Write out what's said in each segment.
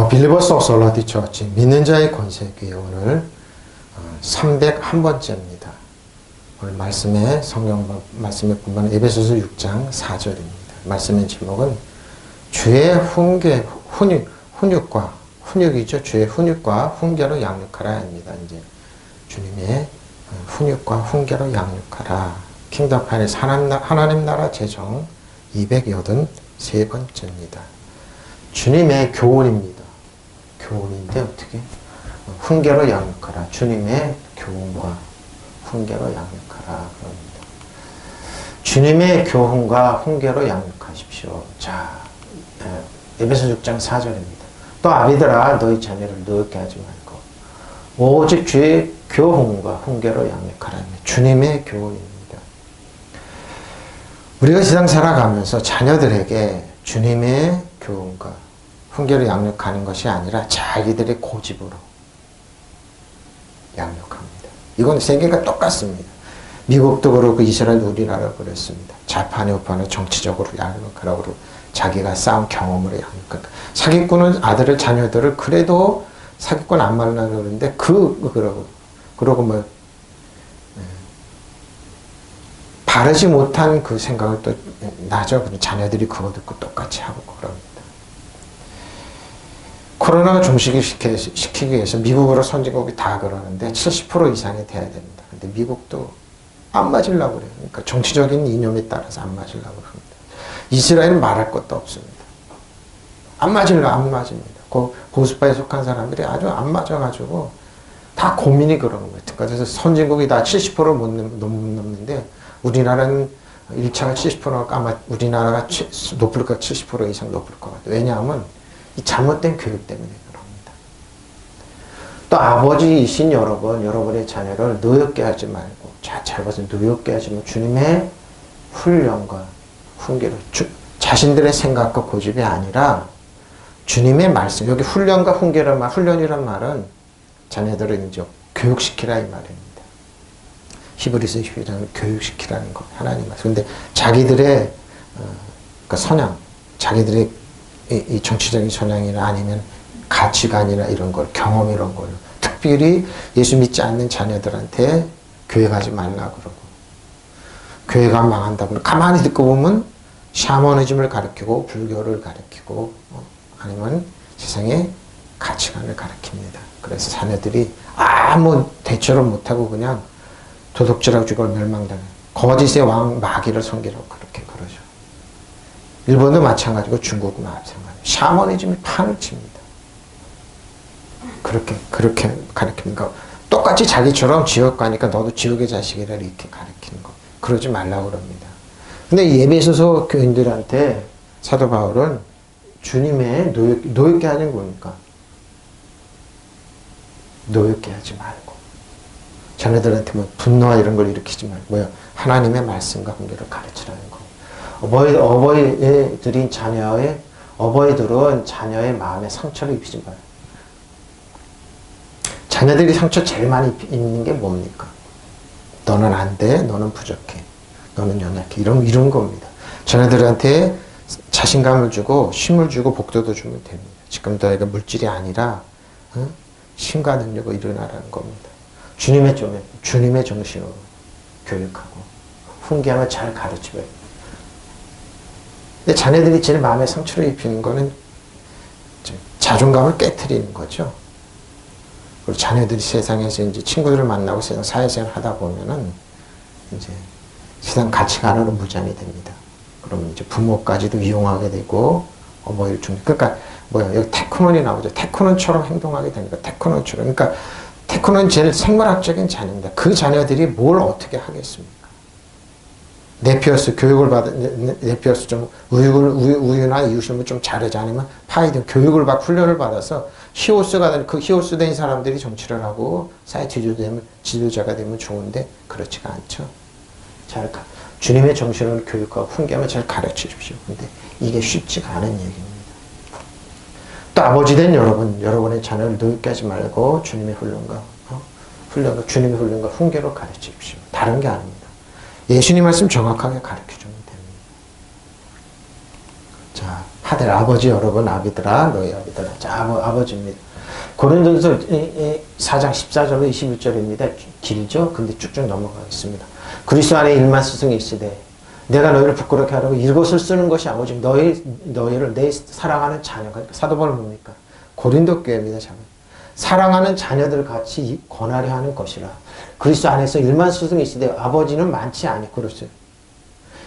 빌리버스 오브 솔라디 처치 믿는 자의 권세교회 오늘 301번째입니다. 오늘 말씀의 성경 말씀의 본문은 에베소서 6장 4절입니다. 말씀의 제목은 주의 훈육이죠. 주의 훈육과 훈계로 양육하라입니다. 이제 주님의 훈육과 훈계로 양육하라. 킹덤 파이널스 하나님 나라 제정 283번째입니다. 주님의 교훈입니다. 교훈인데 어떻게? 훈계로 양육하라. 주님의 교훈과 훈계로 양육하라. 그럽니다. 주님의 교훈과 훈계로 양육하십시오. 자, 에베소 6장 4절입니다. 또 아비들아 너희 자녀를 노엽게 하지 말고 오직 주의 교훈과 훈계로 양육하라. 주님의 교훈입니다. 우리가 세상 살아가면서 자녀들에게 주님의 교훈과 훈계로 양육하는 것이 아니라 자기들의 고집으로 양육합니다. 이건 세계가 똑같습니다. 미국도 그렇고 이스라엘 우리나라도 그랬습니다. 좌파나 우파나 정치적으로 양육하라고 그러고 자기가 쌓은 경험으로 양육하니까 사기꾼은 아들을 자녀들을 그래도 사기꾼 안 말라고 그러는데 그러고 뭐 바르지 못한 그 생각을 또 나죠. 자녀들이 그거 듣고 똑같이 하고 그럽니다. 코로나가 종식시키기 위해서 미국으로 선진국이 다 그러는데 70% 이상이 돼야 됩니다. 근데 미국도 안 맞으려고 그래요. 그러니까 정치적인 이념에 따라서 안 맞으려고 합니다. 이스라엘은 말할 것도 없습니다. 안 맞습니다. 보수파에 속한 사람들이 아주 안 맞아가지고 다 고민이 그러는 거예요. 그래서 선진국이 다 70% 못 넘는데 우리나라는 1차가 70%가 아마 우리나라가 높을 것 70% 이상 높을 것 같아요. 왜냐하면 이 잘못된 교육 때문에 그럽니다. 또 아버지이신 여러분의 자녀를 노엽게 하지 말고 잘 봐서 노엽게 하지 말고 주님의 훈련과 훈계로 자신들의 생각과 고집이 아니라 주님의 말씀. 여기 훈련과 훈련이란 말은 자녀들을 이제 교육시키라 이 말입니다. 히브리서 12장을 교육시키라는 거 하나님 말씀. 근데 자기들의 그러니까 선양, 자기들의 이 정치적인 선양이나 아니면 가치관이나 이런 걸, 경험 이런 걸 특별히 예수 믿지 않는 자녀들한테 교회 가지 말라 그러고 교회가 망한다고 가만히 듣고 보면 샤머니즘을 가르치고 불교를 가르치고 아니면 세상의 가치관을 가르칩니다. 그래서 자녀들이 아무 대처를 못하고 그냥 도둑질하고 죽을 멸망당해. 거짓의 왕 마귀를 섬기라고 그렇게 그러죠. 일본도 마찬가지고 중국도 마찬가지고 샤머니즘이 판을 칩니다. 그렇게 가르칩니다. 똑같이 자기처럼 지옥 가니까 너도 지옥의 자식이라 이렇게 가르치는 거. 그러지 말라고 그럽니다. 근데 예배소서 교인들한테 사도 바울은 주님의 노엽게 하는 거니까 노엽게 하지 말고 자녀들한테 뭐 분노와 이런 걸 일으키지 말고 하나님의 말씀과 훈계를 가르치라는 거. 어버이들인 어버이들은 자녀의 마음에 상처를 입히지 마요. 자녀들이 상처 제일 많이 입는 게 뭡니까? 너는 안 돼, 너는 부족해, 너는 연약해, 이런 겁니다. 자녀들한테 자신감을 주고 힘을 주고 복도도 주면 됩니다. 지금 너희가 물질이 아니라 힘과 능력을 일어나라는 겁니다. 주님의 정신으로 교육하고 훈계하며 잘 가르치고요. 근데 자녀들이 제일 마음에 상처를 입히는 거는 자존감을 깨트리는 거죠. 그리고 자녀들이 세상에서 이제 친구들을 만나고 세상 사회생활 하다 보면은 이제 세상 가치관으로 무장이 됩니다. 그러면 이제 부모까지도 이용하게 되고 어머니를 그러니까 여기 테크논이 나오죠. 테크논처럼 행동하게 되니까 테크논처럼. 그러니까 테크논은 제일 생물학적인 자녀입니다. 그 자녀들이 뭘 어떻게 하겠습니까? 네피어스 교육을 받은 네피어스 좀 우유나 이웃을 좀 잘하지 않으면 파이든 교육을 받고 훈련을 받아서 히오스 된 사람들이 정치를 하고 사회 지도자가 되면 좋은데 그렇지가 않죠. 주님의 정신을 교육하고 훈계하면 잘 가르쳐 주십시오. 근데 이게 쉽지가 않은 얘기입니다. 또 아버지 된 여러분의 자녀를 노엽게 하지 말고 주님의 훈련과 훈계로 가르쳐 주십시오. 다른 게 아닙니다. 예수님 말씀 정확하게 가르쳐 주면 됩니다. 자, 하들 아버지 여러분 아비들아 너희 아비들아. 자, 아버지입니다. 고린도전서 4장 14절로 21절입니다. 길죠? 근데 쭉쭉 넘어가겠습니다. 그리스도 안에 일만 스승이 있으되 내가 너희를 부끄럽게 하려고 이것을 쓰는 것이 아버지 너희를 내 사랑하는 자녀가 그러니까 사도 바울은 뭡니까? 고린도 교회입니다. 사랑하는 자녀들 같이 권하려 하는 것이라. 그리스도 안에서 일만 스승이 있으되 아버지는 많지 아니 그렇어요.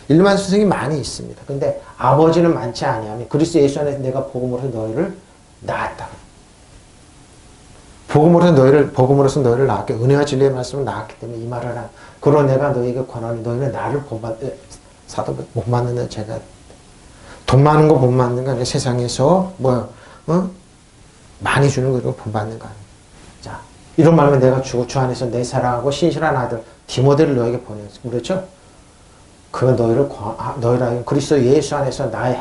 일만 스승이 많이 있습니다. 근데 아버지는 많지 아니하며 그리스도 예수 안에서 내가 복음으로서 너희를 낳았다. 복음으로서 너희를 낳았기 은혜와 진리의 말씀을 낳았기 때문에 이 말을 한. 그러나 내가 너희에게 권하니 너희는 나를 사도 못 맞는 제가 돈 많은 거 못 맞는 거 아니라 세상에서 많이 주는 거 본 받는 거 아니에요. 자, 이런 말하면 내가 주 안에서 내 사랑하고 신실한 아들 디모데를 너에게 보냈어. 그렇죠? 그가 너희라 그리스도 예수 안에서 나의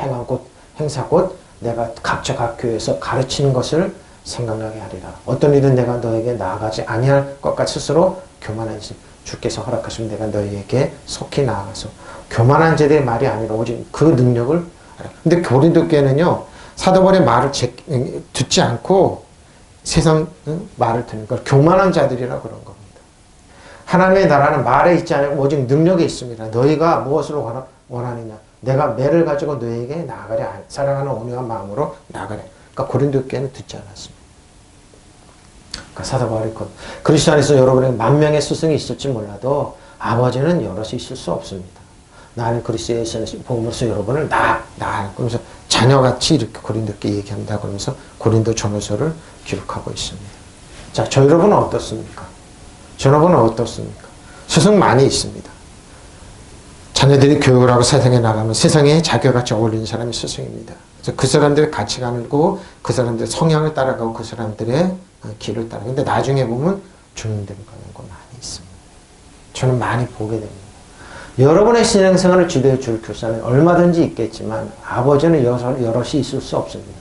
행사 곧 내가 각자 각 교회에서 가르치는 것을 생각나게 하리라. 어떤 일은 내가 너에게 나아가지 아니할 것 같이 스스로 교만하지. 주께서 허락하시면 내가 너희에게 속히 나아가서 교만한 자들의 말이 아니라 오직 그 능력을 알아. 근데 고린도 교회는요. 사도 바울의 말을 듣지 않고 세상 말을 듣는 걸 교만한 자들이라 그런 겁니다. 하나님의 나라는 말에 있지 않고 오직 능력에 있습니다. 너희가 무엇으로 원하느냐. 내가 매를 가지고 너희에게 나아가래. 사랑하는 온유한 마음으로 나아가래. 그러니까 고린도 교회는 듣지 않았습니다. 그러니까 사도 바울이 그리스도 안에서 여러분에게 10,000명의 스승이 있을지 몰라도 아버지는 여럿이 있을 수 없습니다. 나는 그리스도의 복음으로서 여러분을 그러면서 자녀같이 이렇게 고린도께 얘기한다 그러면서 고린도 전후서를 기록하고 있습니다. 자, 저 여러분은 어떻습니까? 스승 많이 있습니다. 자녀들이 교육을 하고 세상에 나가면 세상에 자기같이 어울리는 사람이 스승입니다. 그래서 그 사람들의 가치관을 보고 그 사람들의 성향을 따라가고 그 사람들의 길을 따라가고 근데 나중에 보면 주는 대로 가는 거 많이 있습니다. 저는 많이 보게 됩니다. 여러분의 신앙생활을 지도해 줄 교사는 얼마든지 있겠지만 아버지는 여럿이 있을 수 없습니다.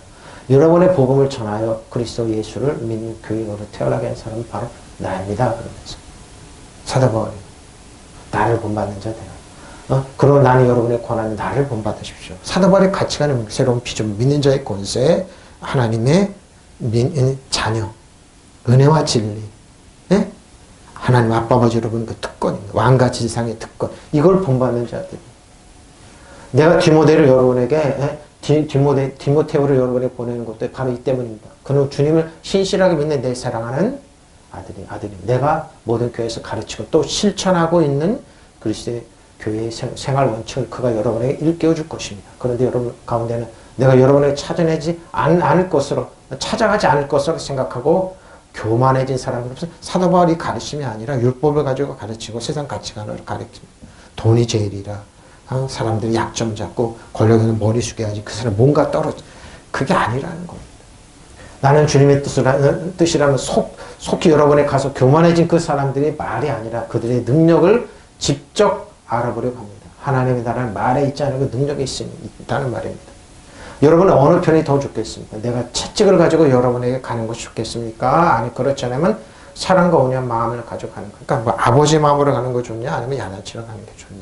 여러분의 복음을 전하여 그리스도 예수를 믿는 교인으로 태어나게 한 사람은 바로 나입니다. 그러면서 사도 바울이 나를 본받는 자 되라. 그러나 나는 여러분의 권한이 나를 본받으십시오. 사도 바울의 가치관은 새로운 비전 믿는 자의 권세 하나님의 자녀 은혜와 진리 하나님 아빠 아버지 여러분 그 특권입니다. 왕과 지상의 특권. 이걸 본받는 자들. 내가 디모데를 여러분에게 디모테오를 여러분에게 보내는 것도 바로 이 때문입니다. 그는 주님을 신실하게 믿는 내 사랑하는 아들이. 내가 모든 교회에서 가르치고 또 실천하고 있는 그리스도의 교회의 생활 원칙을 그가 여러분에게 일깨워 줄 것입니다. 그런데 여러분 가운데는 내가 여러분에게 찾아가지 않을 것으로 생각하고 교만해진 사람들은 사도 바울이 가르침이 아니라 율법을 가지고 가르치고 세상 가치관을 가르칩니다. 돈이 제일이라 사람들이 약점 잡고 권력에는 머리 숙여야지 그 사람 뭔가 떨어져. 그게 아니라는 겁니다. 나는 주님의 뜻이라면 속히 여러분에 가서 교만해진 그 사람들의 말이 아니라 그들의 능력을 직접 알아보려고 합니다. 하나님의 나라는 말에 있지 않고 능력에 있다는 말입니다. 여러분은 어느 편이 더 좋겠습니까? 내가 채찍을 가지고 여러분에게 가는 것이 좋겠습니까? 아니 그렇지 않으면 사랑과 온유한 마음을 가지고 가는 거. 그러니까 뭐 아버지 마음으로 가는 거 좋냐? 아니면 야단치러 가는 게 좋냐?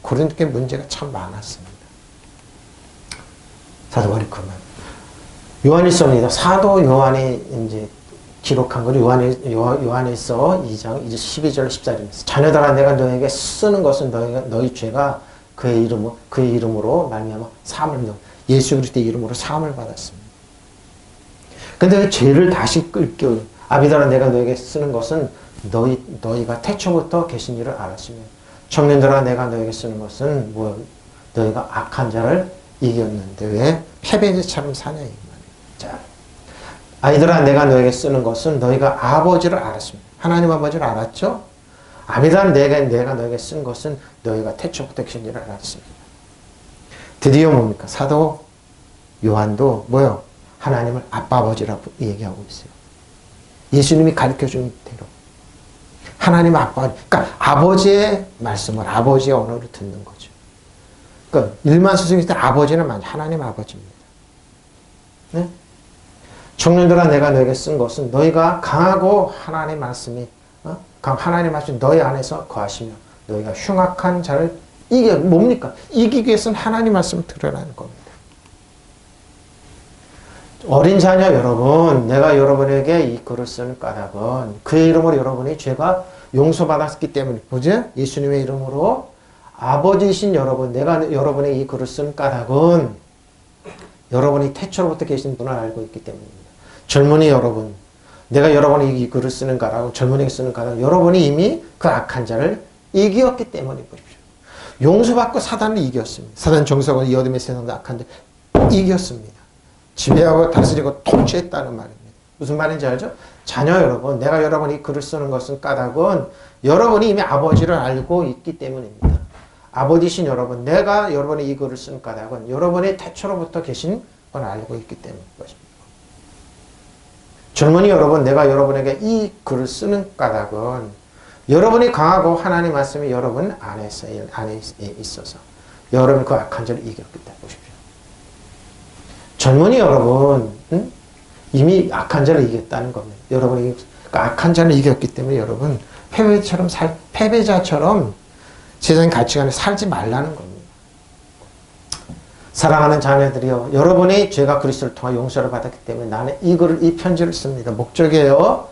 그런 게 문제가 참 많았습니다. 사도 바울이 그만. 요한일서입니다. 사도 요한이 이제 기록한 거죠. 요한일서 2장 12절 14절입니다. 자녀들아 내가 너에게 쓰는 것은 너희 죄가 그의 이름으로 말미암아 사함을 받았다. 예수 그리스도의 이름으로 사함을 받았습니다. 근데 죄를 다시 끌겨 아비들아 내가 너에게 쓰는 것은 너희가 태초부터 계신 일을 알았으며 청년들아 내가 너에게 쓰는 것은 너희가 악한 자를 이겼는데 왜 패배자처럼 사냐 이 말이에요. 자, 아이들아 내가 너에게 쓰는 것은 너희가 아버지를 알았습니다. 하나님 아버지를 알았죠? 아비들아 내가 너에게 쓴 것은 너희가 태초부터 계신 일을 알았습니다. 드디어 뭡니까? 사도 요한도 하나님을 아빠 아버지라고 얘기하고 있어요. 예수님이 가르쳐준 대로. 하나님 아빠, 그러니까 아버지의 말씀을, 아버지의 언어를 듣는 거죠. 그러니까 일만 스승일 때 아버지는 하나님 아버지입니다. 네? 청년들아 내가 너에게 쓴 것은 너희가 강하고 하나님의 말씀이 너희 안에서 거하시며 너희가 흉악한 자를 뭡니까? 이기기 위해서는 하나님 말씀을 들으라는 겁니다. 어린 자녀 여러분, 내가 여러분에게 이 글을 쓰는 까닭은 그의 이름으로 여러분이 죄가 용서받았기 때문에, 보죠? 예수님의 이름으로 아버지이신 여러분, 내가 여러분에게 이 글을 쓰는 까닭은 여러분이 태초로부터 계신 분을 알고 있기 때문입니다. 젊은이 여러분, 내가 여러분에게 이 글을 쓰는 까닭은, 젊은이에게 쓰는 까닭은 여러분이 이미 그 악한 자를 이겼기 때문에 보십시오. 용서받고 사단을 이겼습니다. 사단 정석은 이 어둠의 세상도 악한 자 이겼습니다. 지배하고 다스리고 통치했다는 말입니다. 무슨 말인지 알죠? 자녀 여러분, 내가 여러분이 글을 쓰는 것은 까닭은 여러분이 이미 아버지를 알고 있기 때문입니다. 아버지신 여러분, 내가 여러분이 이 글을 쓰는 까닭은 여러분의 태초로부터 계신 걸 알고 있기 때문인 것입니다. 젊은이 여러분, 내가 여러분에게 이 글을 쓰는 까닭은 여러분이 강하고 하나님 말씀이 여러분 안에 있어서 여러분이 그 악한 자를 이겼기 때문에 보십시오. 젊은이 여러분, 이미 악한 자를 이겼다는 겁니다. 여러분이 그 악한 자를 이겼기 때문에 여러분 패배자처럼 세상 가치관에 살지 말라는 겁니다. 사랑하는 자녀들이여, 여러분이 죄가 그리스도를 통해 용서를 받았기 때문에 나는 이 편지를 씁니다. 목적이에요.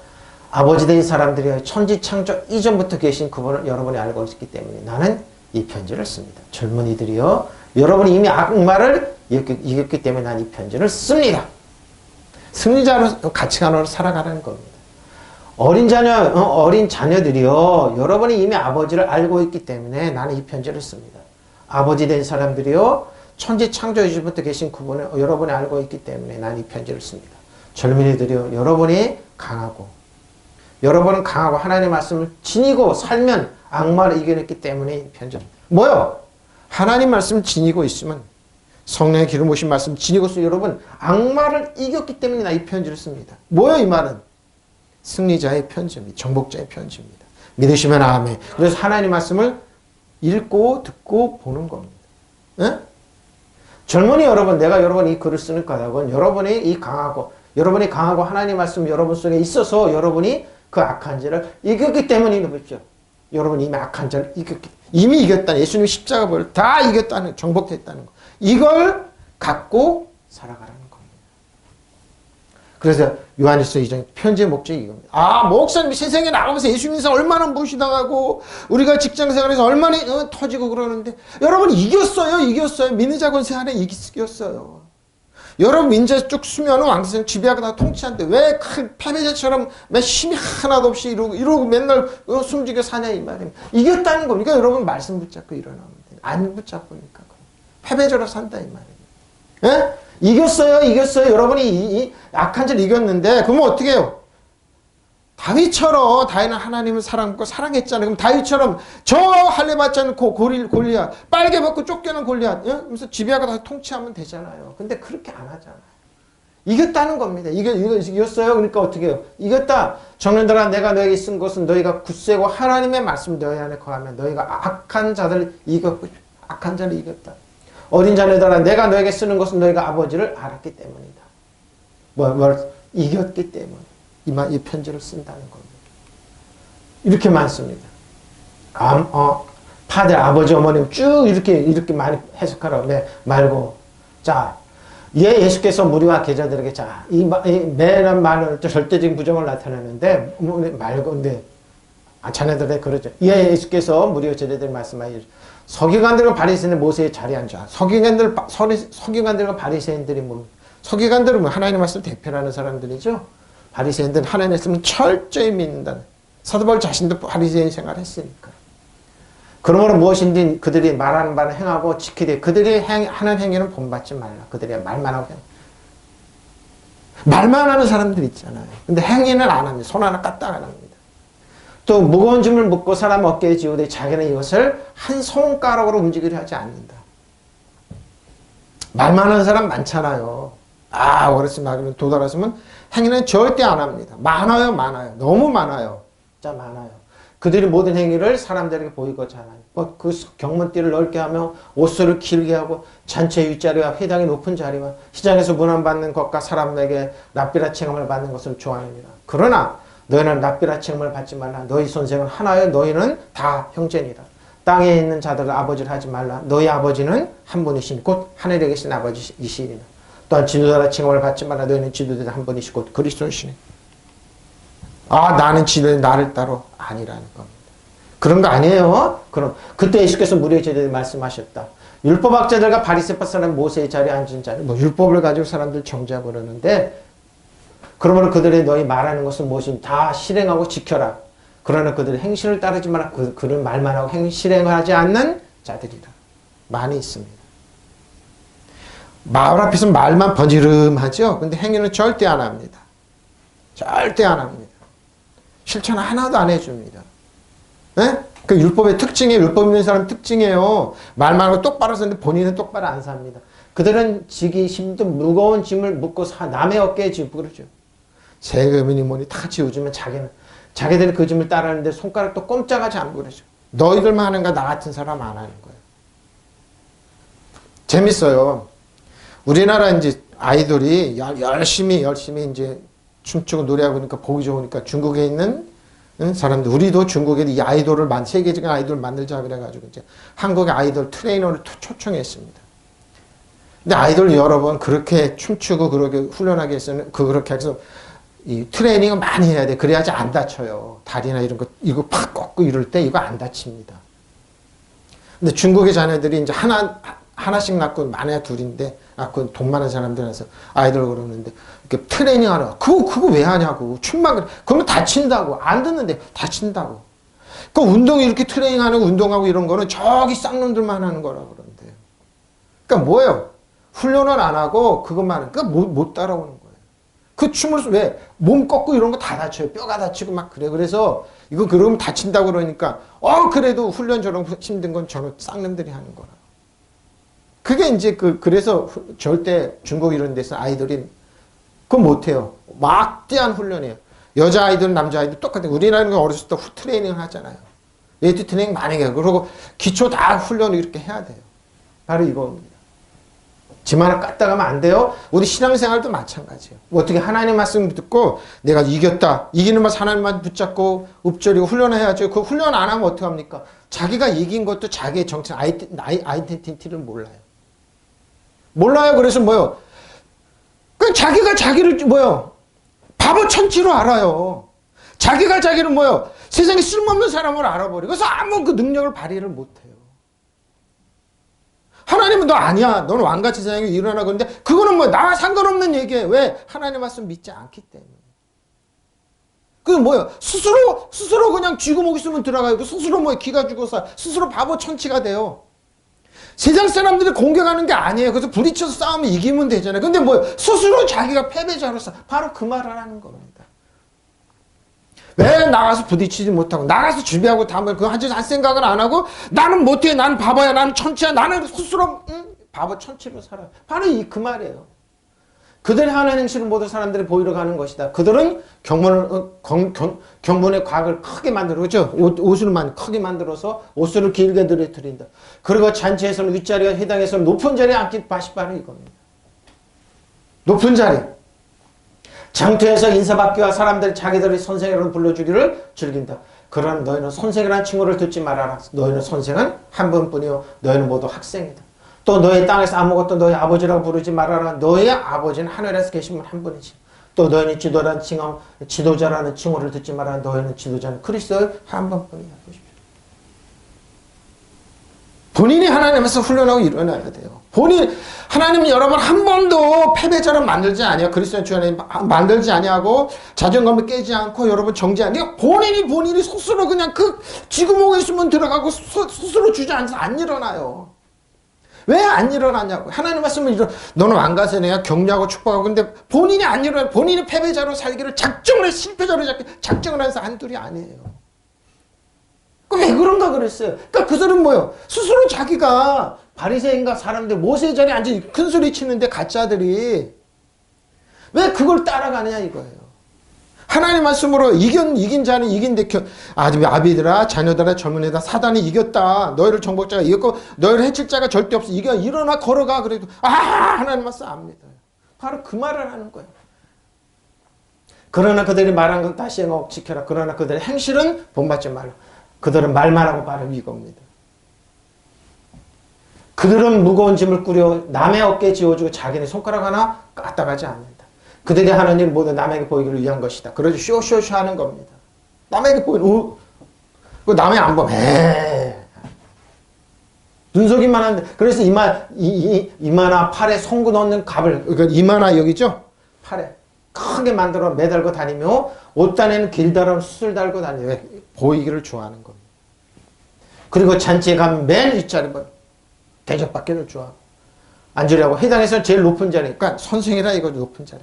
아버지 된 사람들이여, 천지창조 이전부터 계신 그분을 여러분이 알고 있기 때문에 나는 이 편지를 씁니다. 젊은이들이여, 여러분이 이미 악마를 이겼기 때문에 난 이 편지를 씁니다. 승리자로 가치관으로 살아가라는 겁니다. 어린 자녀들이요, 여러분이 이미 아버지를 알고 있기 때문에 나는 이 편지를 씁니다. 아버지 된 사람들이요, 천지 창조 이전부터 계신 그분을 여러분이 알고 있기 때문에 나는 이 편지를 씁니다. 젊은이들이요, 여러분은 강하고 하나님의 말씀을 지니고 살면 악마를 이겨냈기 때문에 이 편지를. 뭐요? 하나님 말씀을 지니고 있으면, 성령의 기름 부으신 말씀 지니고 있으면 여러분 악마를 이겼기 때문에 나 이 편지를 씁니다. 뭐요 이 말은? 승리자의 편지입니다. 정복자의 편지입니다. 믿으시면 아멘. 그래서 하나님 말씀을 읽고 듣고 보는 겁니다. 에? 젊은이 여러분, 내가 여러분 이 글을 쓰는 까닭은 여러분이 강하고 하나님 말씀 여러분 속에 있어서 여러분이 그 악한 자를 이겼기 때문인 거죠. 여러분 이미 악한 자를 이미 이겼다는, 예수님이 십자가를 다 이겼다는, 정복했다는 거. 이걸 갖고 살아가라는 겁니다. 그래서 요한일서 2장 편지의 목적이 이겁니다. 목사님이 세상에 나가면서 예수님에서 얼마나 무시당하고 우리가 직장생활에서 얼마나 터지고 그러는데 여러분 이겼어요. 민의 자권세 안에 이겼어요. 여러분 민자 쭉 수면은 왕세상 지배하고 다 통치한데 왜 큰 패배자처럼 힘이 하나도 없이 이러고 맨날 숨지게 사냐 이 말입니다. 이겼다는 겁니까? 여러분 말씀 붙잡고 일어나면 돼요. 안 붙잡으니까 패배자로 산다 이 말입니다. 예? 이겼어요. 여러분이 이 악한 자를 이겼는데 그러면 어떻게 해요? 다윗은 하나님을 사랑하고 사랑했잖아요. 그럼 다윗처럼 저 할례 받지 않고 골리앗, 빨개 벗고 쫓겨난 골리앗, 그래서 지배하고 다 통치하면 되잖아요. 근데 그렇게 안 하잖아요. 이겼다는 겁니다. 이겼어요. 그러니까 어떻게 해요? 이겼다. 청년들아, 내가 너에게 쓴 것은 너희가 굳세고 하나님의 말씀 너희 안에 거하면 너희가 악한 자를 이겼다. 어린 자녀들아, 내가 너에게 쓰는 것은 너희가 아버지를 알았기 때문이다. 뭘 이겼기 때문에 이 편지를 쓴다는 겁니다. 이렇게 많습니다. 파들, 아버지, 어머님 쭉 이렇게 많이 해석하라고 말고, 자, 예수께서 무리와 계자들에게 이 매란 말은 절대적인 부정을 나타내는데 말고 근데 자네들에 그러죠. 예수께서 무리와 제자들 말씀하여 서기관들과 바리새인들 모세의 자리에 앉아. 서기관들과 바리새인들이 서기관들은 하나님의 말씀을 대표하는 사람들이죠. 바리새인들은 하나님의 말씀을 철저히 믿는다는. 사도 바울 자신도 바리새인 생활을 했으니까. 그러므로 무엇인지 그들이 말하는 바는 행하고 지키되 그들이 하는 행위는 본받지 말라. 그들이 말만 하고 말만 하는 사람들 있잖아요. 근데 행위는 안 합니다. 손 하나 까딱 안 합니다. 또 무거운 짐을 묻고 사람 어깨에 지우되 자기는 이것을 한 손가락으로 움직이려 하지 않는다. 말만 하는 사람 많잖아요. 어르신 도달하시면 행위는 절대 안 합니다. 많아요. 너무 많아요. 진짜 많아요. 그들이 모든 행위를 사람들에게 보이고자 하나요. 그 경문띠를 넓게 하며 옷소를 길게 하고 잔치의 윗자리와 회당의 높은 자리와 시장에서 문안받는 것과 사람에게 납비라 칭함을 받는 것을 좋아합니다. 그러나 너희는 납비라 칭함을 받지 말라. 너희 선생은 하나여 너희는 다 형제니라. 땅에 있는 자들을 아버지를 하지 말라. 너희 아버지는 한 분이시니 곧 하늘에 계신 아버지이시니라. 또한 지도자라 칭함을 받지 마라. 너희는 지도자 한 분이시고 곧 그리스도시네. 아, 나는 지도자 나를 따로 아니라는 겁니다. 그런 거 아니에요. 그럼 그때 예수께서 무리의 제자들이 말씀하셨다. 율법학자들과 바리새파 사람 모세의 자리에 앉은 자는 뭐 율법을 가지고 사람들 정죄하고 그러는데, 그러므로 그들이 너희 말하는 것을 무엇이든 다 실행하고 지켜라. 그러나 그들의 행실을 따르지 마라. 그를 말만 하고 실행을 하지 않는 자들이라. 많이 있습니다. 마을 앞에서 말만 번지름하죠. 근데 행위는 절대 안 합니다. 절대 안 합니다. 실천 하나도 안 해줍니다. 네? 그 율법의 특징이에요. 율법 있는 사람 특징이에요. 말만 하고 똑바로 쓰는데 본인은 똑바로 안 삽니다. 그들은 지기 힘든 무거운 짐을 묻고 남의 어깨에 지고 그러죠. 세금이니 뭐니 다 지워주면 자기들이 그 짐을 따라하는데 손가락도 꼼짝하지 않고 그러죠. 너희들만 하는가 나 같은 사람 안 하는 거예요. 재밌어요. 우리나라 이제 아이돌이 열심히 이제 춤추고 노래하고 그러니까 보기 좋으니까 중국에 있는 사람들, 우리도 중국에 이 아이돌을 세계적인 아이돌을 만들자 그래가지고 이제 한국의 아이돌 트레이너를 초청했습니다. 근데 아이돌 여러 번 그렇게 춤추고 그렇게 훈련하기 위해서는 그렇게 해서 이 트레이닝을 많이 해야 돼. 그래야지 안 다쳐요. 다리나 이런 거 이거 팍 꺾고 이럴 때 이거 안 다칩니다. 근데 중국의 자녀들이 이제 하나씩 낳고 만에 둘인데 낳고 돈 많은 사람들한테서 아이들 그러는데 이렇게 트레이닝 하러 그거 왜 하냐고. 춤만 그래. 그러면 다친다고. 안 듣는데 다친다고. 그 운동 이렇게 트레이닝하는 운동하고 이런 거는 저기 쌍놈들만 하는 거라고 그러는데요. 그러니까 뭐예요? 훈련을 안 하고 그것만 그러니까 못 따라오는 거예요. 그 춤을 왜 몸 꺾고 이런 거 다 다쳐요. 뼈가 다치고 막 그래. 그래서 이거 그러면 다친다고 그러니까 그래도 훈련 저런 힘든 건 저런 쌍놈들이 하는 거라. 그게 이제 그래서 절대 중국 이런 데서 아이들이 그거 못해요. 막대한 훈련이에요. 여자 아이들, 남자 아이들 똑같아요. 우리나라는 어렸을 때 트레이닝을 하잖아요. 얘도 트레이닝 많이 해요. 그리고 기초 다 훈련을 이렇게 해야 돼요. 바로 이겁니다. 짐 하나 깠다 가면 안 돼요. 우리 신앙생활도 마찬가지예요. 어떻게 하나님 말씀 듣고 내가 이겼다. 이기는 맛 하나님만 붙잡고 읊조리고 훈련을 해야죠. 그 훈련 안 하면 어떡합니까? 자기가 이긴 것도 자기의 정체, 아이덴티티를 몰라요. 그래서 뭐요? 그 자기가 자기를 뭐요? 바보 천치로 알아요. 자기가 자기를 뭐요? 세상에 쓸모없는 사람을 알아버리고 그래서 아무 그 능력을 발휘를 못해요. 하나님은 너 아니야. 너는 왕같이 세상에 일어나. 그런데 그거는 뭐 나와 상관없는 얘기예요. 왜? 하나님 말씀 믿지 않기 때문에. 그게 뭐예요? 스스로 그냥 쥐고 목이 쓰면 들어가요. 스스로 뭐 기가 죽어서 스스로 바보 천치가 돼요. 세상 사람들이 공격하는 게 아니에요. 그래서 부딪혀서 싸우면 이기면 되잖아요. 근데 뭐예요? 스스로 자기가 패배자로서 바로 그 말을 하는 겁니다. 왜 나가서 부딪히지 못하고 나가서 준비하고 다음에 그거 할 생각을 안 하고 나는 못해. 나는 바보야. 나는 천치야. 나는 스스로 바보 천치로 살아요. 바로 그 말이에요. 그들의 하나님 행실을 모든 사람들이 보이러 가는 것이다. 그들은 경문의 곽을 크게 만들어, 그죠? 옷을 크게 만들어서 옷을 길게 늘어뜨린다. 그리고 잔치에서는 윗자리와 회당에서는 높은 자리에 앉기 바로 이겁니다. 높은 자리. 장터에서 인사받기와 사람들이 자기들의 선생이라고 불러주기를 즐긴다. 그러나 너희는 선생이라는 칭호를 듣지 말아라. 너희는 선생은 한 분뿐이요. 너희는 모두 학생이다. 또 너희 땅에서 아무것도 너희 아버지라고 부르지 말아라. 너희 아버지는 하늘에서 계신 분 한 분이지. 또 너희는 지도자라는 칭호를 듣지 말아라. 너희는 지도자는 그리스도의 한 분뿐이야. 보십시오. 본인이 하나님에서 훈련하고 일어나야 돼요. 하나님은 여러분 한 번도 패배자를 만들지 아니하고 그리스도의 주 안에 만들지 아니하고 자존감을 깨지 않고 여러분 정죄하니까 본인이 스스로 그냥 쥐구멍에 있으면 들어가고 스스로 주저앉아서 안 일어나요. 왜 안 일어나냐고. 하나님 말씀은 너는 왕가서 내가 격려하고 축복하고 근데 본인이 안 일어나요. 본인이 패배자로 살기를 작정을 해 실패자로 작정을 해서 한둘이 아니에요. 왜 그런가 그랬어요. 그러니까 그 사람은 뭐예요? 스스로 자기가 바리새인과 사람들 모세의 자리에 앉아 큰 소리 치는데 가짜들이 왜 그걸 따라가느냐 이거예요. 하나님 말씀으로 이긴 자는 이긴데 아비들아 자녀들아 젊은 애다 사단이 이겼다. 너희를 정복자가 이겼고 너희를 해칠 자가 절대 없어. 일어나 걸어가. 그래도 하나님 말씀 안 믿어요. 바로 그 말을 하는 거예요. 그러나 그들이 말한 건 다시 행하고 지켜라. 그러나 그들의 행실은 본받지 말라. 그들은 말만 하고 바로 이겁니다. 그들은 무거운 짐을 꾸려 남의 어깨에 지워주고 자기네 손가락 하나 까딱하지 않는다. 그들이 하는 일 모두 남에게 보이기를 위한 것이다. 그러죠. 쇼쇼쇼 하는 겁니다. 남에게 보이는, 남의 안 보면, 눈속임만 하는데, 그래서 이마나 팔에 송구 넣는 갑을, 그러니까 이마나 여기죠? 팔에 크게 만들어 매달고 다니며, 옷단에는 길다란 숯을 달고 다니며, 보이기를 좋아하는 겁니다. 그리고 잔치에 가면 맨 윗자리, 대접받기를 좋아하고, 앉으려고 회당에서 제일 높은 자리, 그러니까 선생이라 이거 높은 자리.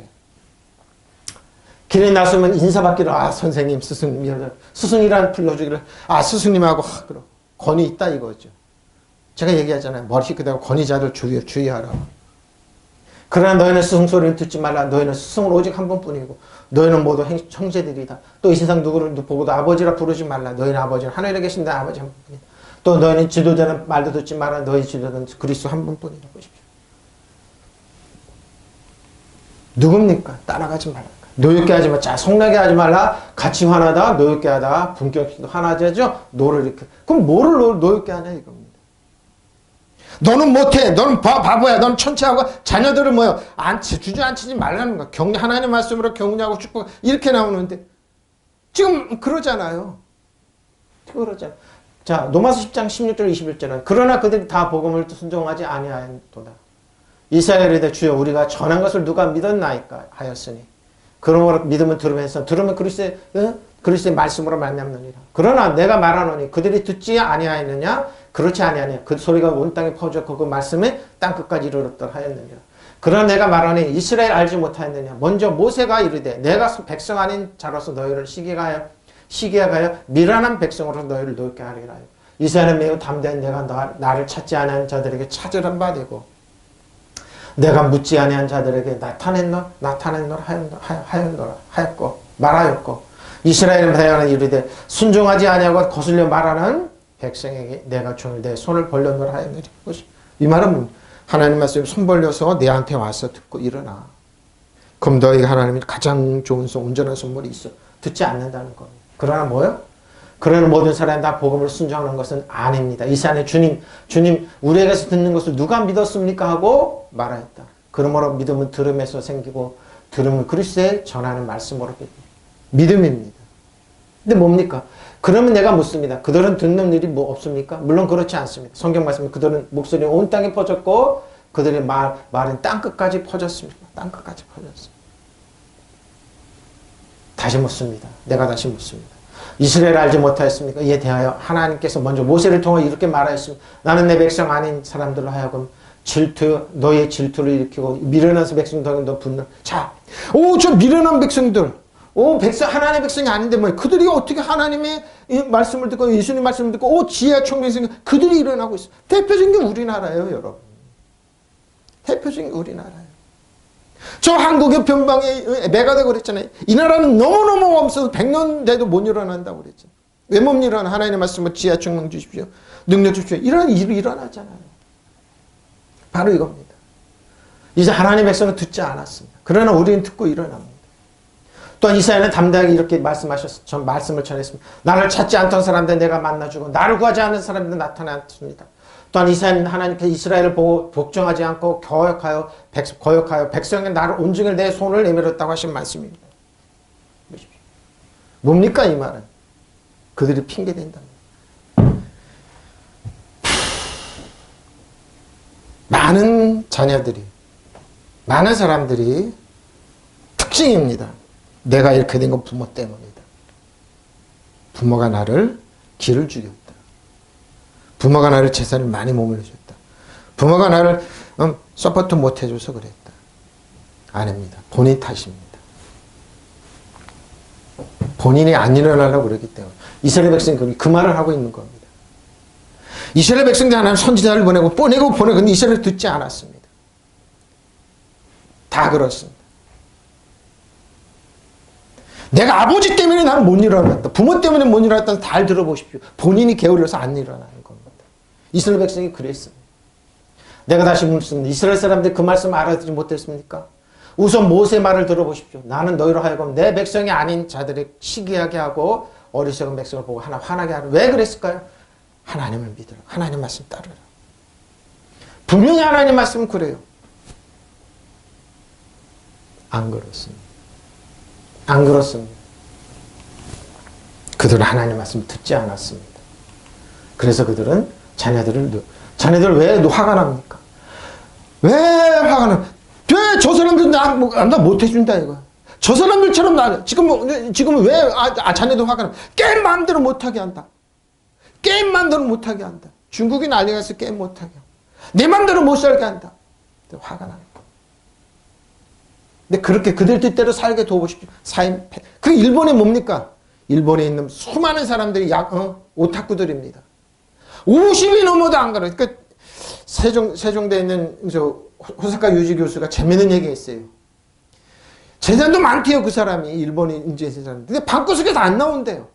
길에 나서면 인사받기를, 선생님, 스승님, 스승이란 불러주기를, 스승님하고, 그럼 권위 있다 이거죠. 제가 얘기하잖아요. 머리 그대로 권위자들 주의하라고. 그러나 너희는 스승 소리를 듣지 말라. 너희는 스승은 오직 한 분뿐이고 너희는 모두 형제들이다. 또 이 세상 누구를 보고도 아버지라 부르지 말라. 너희는 아버지는 하늘에 계신다. 아버지 한 분뿐이다. 또 너희는 지도자는 말도 듣지 말라. 너희 지도자는 그리스도 한 분뿐이다. 보십시오. 누굽니까? 따라가지 말라. 노엽게 하지 마. 자, 성나게 하지 말라. 같이 화나다, 노엽게 하다, 분격도 화나자죠. 노를 이렇게. 그럼 뭐를 노엽게 하냐 이겁니다. 너는 못해. 너는 바보야. 너는 천체하고 자녀들은 뭐예요? 주저앉히지 말라는 거야. 하나님의 말씀으로 격려하고 축복 이렇게 나오는데 지금 그러잖아요. 자, 로마서 10장 16절 21절은 그러나 그들이 다 복음을 순종하지 아니하였도다. 이스라엘에 대해 주여 우리가 전한 것을 누가 믿었나이까 하였으니 그러므로 믿음은 들으면서 들으면 그리스도의 말씀으로 말미암느니라. 그러나 내가 말하노니 그들이 듣지 아니하였느냐? 그렇지 아니하냐. 그 소리가 온 땅에 퍼졌고 그 말씀이 땅 끝까지 이르렀다 하였느니라. 그러나 내가 말하니 이스라엘 알지 못하였느냐. 먼저 모세가 이르되 내가 백성 아닌 자로서 너희를 시기하여 미련한 백성으로 너희를 노엽게 하리라. 이스라엘은 매우 담대한 내가 나를 찾지 아니한 자들에게 찾으란 바 되고 내가 묻지 아니한 자들에게 나타낸노라 하였고 말하였고 이스라엘은 대하여 이르되 순종하지 아니하고 거슬려 말하는 백성에게 내가 종일 내 손을 벌려놓으라 하였느니. 이 말은 하나님 말씀이 손 벌려서 내한테 와서 듣고 일어나. 그럼 너희가 하나님이 가장 좋은 온전한 선물이 있어. 듣지 않는다는 겁니다. 그러나 뭐요? 그러나 모든 사람이 다 복음을 순종하는 것은 아닙니다. 이 시간에 주님 우리에게서 듣는 것을 누가 믿었습니까? 하고 말하였다. 그러므로 믿음은 들음에서 생기고 들음은 그리스도의 전하는 말씀으로 믿음입니다. 근데 뭡니까? 그러면 내가 묻습니다. 그들은 듣는 일이 뭐 없습니까? 물론 그렇지 않습니다. 성경 말씀은 그들은 목소리가 온 땅에 퍼졌고 그들의 말은 땅끝까지 퍼졌습니다. 땅끝까지 퍼졌습니다. 다시 묻습니다. 내가 다시 묻습니다. 이스라엘 알지 못하였습니까? 이에 대하여 하나님께서 먼저 모세를 통해 이렇게 말하였습니다. 나는 내 백성 아닌 사람들로 하여금 너의 질투를 일으키고 미련한 백성들은 너 분노. 자, 저 미련한 백성들. 하나님의 백성이 아닌데 그들이 어떻게 하나님의 말씀을 듣고 예수님 말씀을 듣고 지혜와 총명이 생겨 그들이 일어나고 있어요. 대표적인 게 우리나라예요, 여러분. 대표적인 게 우리나라예요. 저 한국의 변방에 매가 되고 그랬잖아요. 이 나라는 너무너무 없어서 100년 돼도 못 일어난다고 그랬잖아요. 왜 못 일어나? 하나님의 말씀을 지혜와 총명 주십시오. 능력 주십시오. 이런 일이 일어나잖아요. 바로 이겁니다. 이제 하나님의 백성은 듣지 않았습니다. 그러나 우리는 듣고 일어납니다. 또한 이사야는 담대하게 이렇게 말씀을 전했습니다. 나를 찾지 않던 사람들 내가 만나주고 나를 구하지 않는 사람들 나타났습니다. 또한 이사야는 하나님께서 이스라엘을 보고 복종하지 않고 거역하여 백성의 나를 온종일 내 손을 내밀었다고 하신 말씀입니다. 뭡니까 이 말은? 그들이 핑계댄다. 많은 자녀들이 많은 사람들이 특징입니다. 내가 이렇게 된 건 부모 때문이다. 부모가 나를 길을 죽였다. 부모가 나를 재산을 많이 머물러줬다. 부모가 나를 서포트 못 해줘서 그랬다. 아닙니다. 본인 탓입니다. 본인이 안 일어나려고 그러기 때문에 이스라엘 백성이 그 말을 하고 있는 겁니다. 이스라엘 백성들 하나님 선지자를 보내고 근데 이스라엘 듣지 않았습니다. 다 그렇습니다. 내가 아버지 때문에 나는 못 일어났다. 부모 때문에 못 일어났다는 잘 들어보십시오. 본인이 게을러서 안 일어나는 겁니다. 이스라엘 백성이 그랬습니다. 내가 다시 묻습니다. 이스라엘 사람들이 그 말씀 알아듣지 못했습니까? 우선 모세의 말을 들어보십시오. 나는 너희로 하여금 내 백성이 아닌 자들을 시기하게 하고 어리석은 백성을 보고 화나게 하라. 왜 그랬을까요? 하나님을 믿으라. 하나님 말씀 따르라. 분명히 하나님 말씀은 그래요. 안 그렇습니다. 안 그렇습니다. 그들은 하나님 말씀을 듣지 않았습니다. 그래서 그들은 자녀들 왜 화가 납니까? 왜 화가 나? 왜 저 사람들 나 못해준다 이거야. 저 사람들처럼 지금 왜 자녀들 화가 나? 게임 마음대로 못하게 한다. 게임 마음대로 못하게 한다. 중국이 난리가 있어 게임 못하게. 내 마음대로 못 살게 한다. 화가 나는 거야. 근데 그렇게 그들 뜻대로 살게 도우십시오. 그 일본에 뭡니까? 일본에 있는 수많은 사람들이 오타쿠들입니다. 50이 넘어도 안 가요. 그러니까 세종대에 있는 호사카 유지 교수가 재밌는 얘기 했어요. 재산도 많대요, 그 사람이. 일본에 인제 재산. 근데 방구석에서 안 나온대요.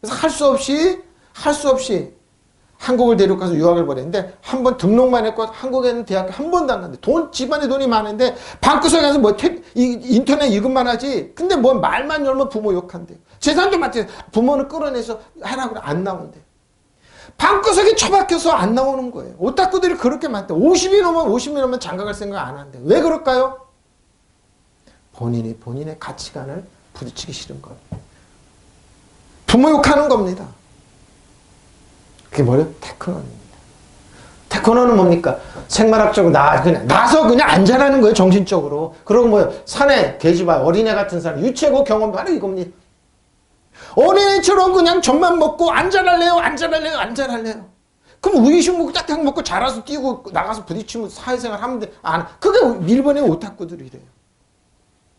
그래서 할 수 없이 한국을 데려가서 유학을 보냈는데 한 번 등록만 했고 한국에는 대학교 한 번도 안 갔는데 집안에 돈이 많은데 방구석에 가서 인터넷 읽음만 하지. 근데 뭐 말만 열면 부모 욕한대요. 재산도 많대요. 부모는 끌어내서 하라고 안 나온대요. 방구석에 처박혀서 안 나오는 거예요. 오타쿠들이 그렇게 많대요. 50이 넘으면 장가갈 생각 안 한대요. 왜 그럴까요? 본인의 가치관을 부딪히기 싫은 거예요. 부모 욕하는 겁니다. 그게 뭐예요? 테크노입니다. 테크노는 뭡니까? 생물학적으로 나서 그냥 앉아라는 거예요, 정신적으로. 그리고 뭐예요? 산에 계집아이, 어린애 같은 사람, 유체고 경험 바로 이겁니다. 어린애처럼 그냥 젖만 먹고 앉아랄래요. 그럼 우유식 먹고 따뜻한 먹고 자라서 뛰고 나가서 부딪히면 사회생활 하면 돼. 그게 일본의 오타쿠들이래요.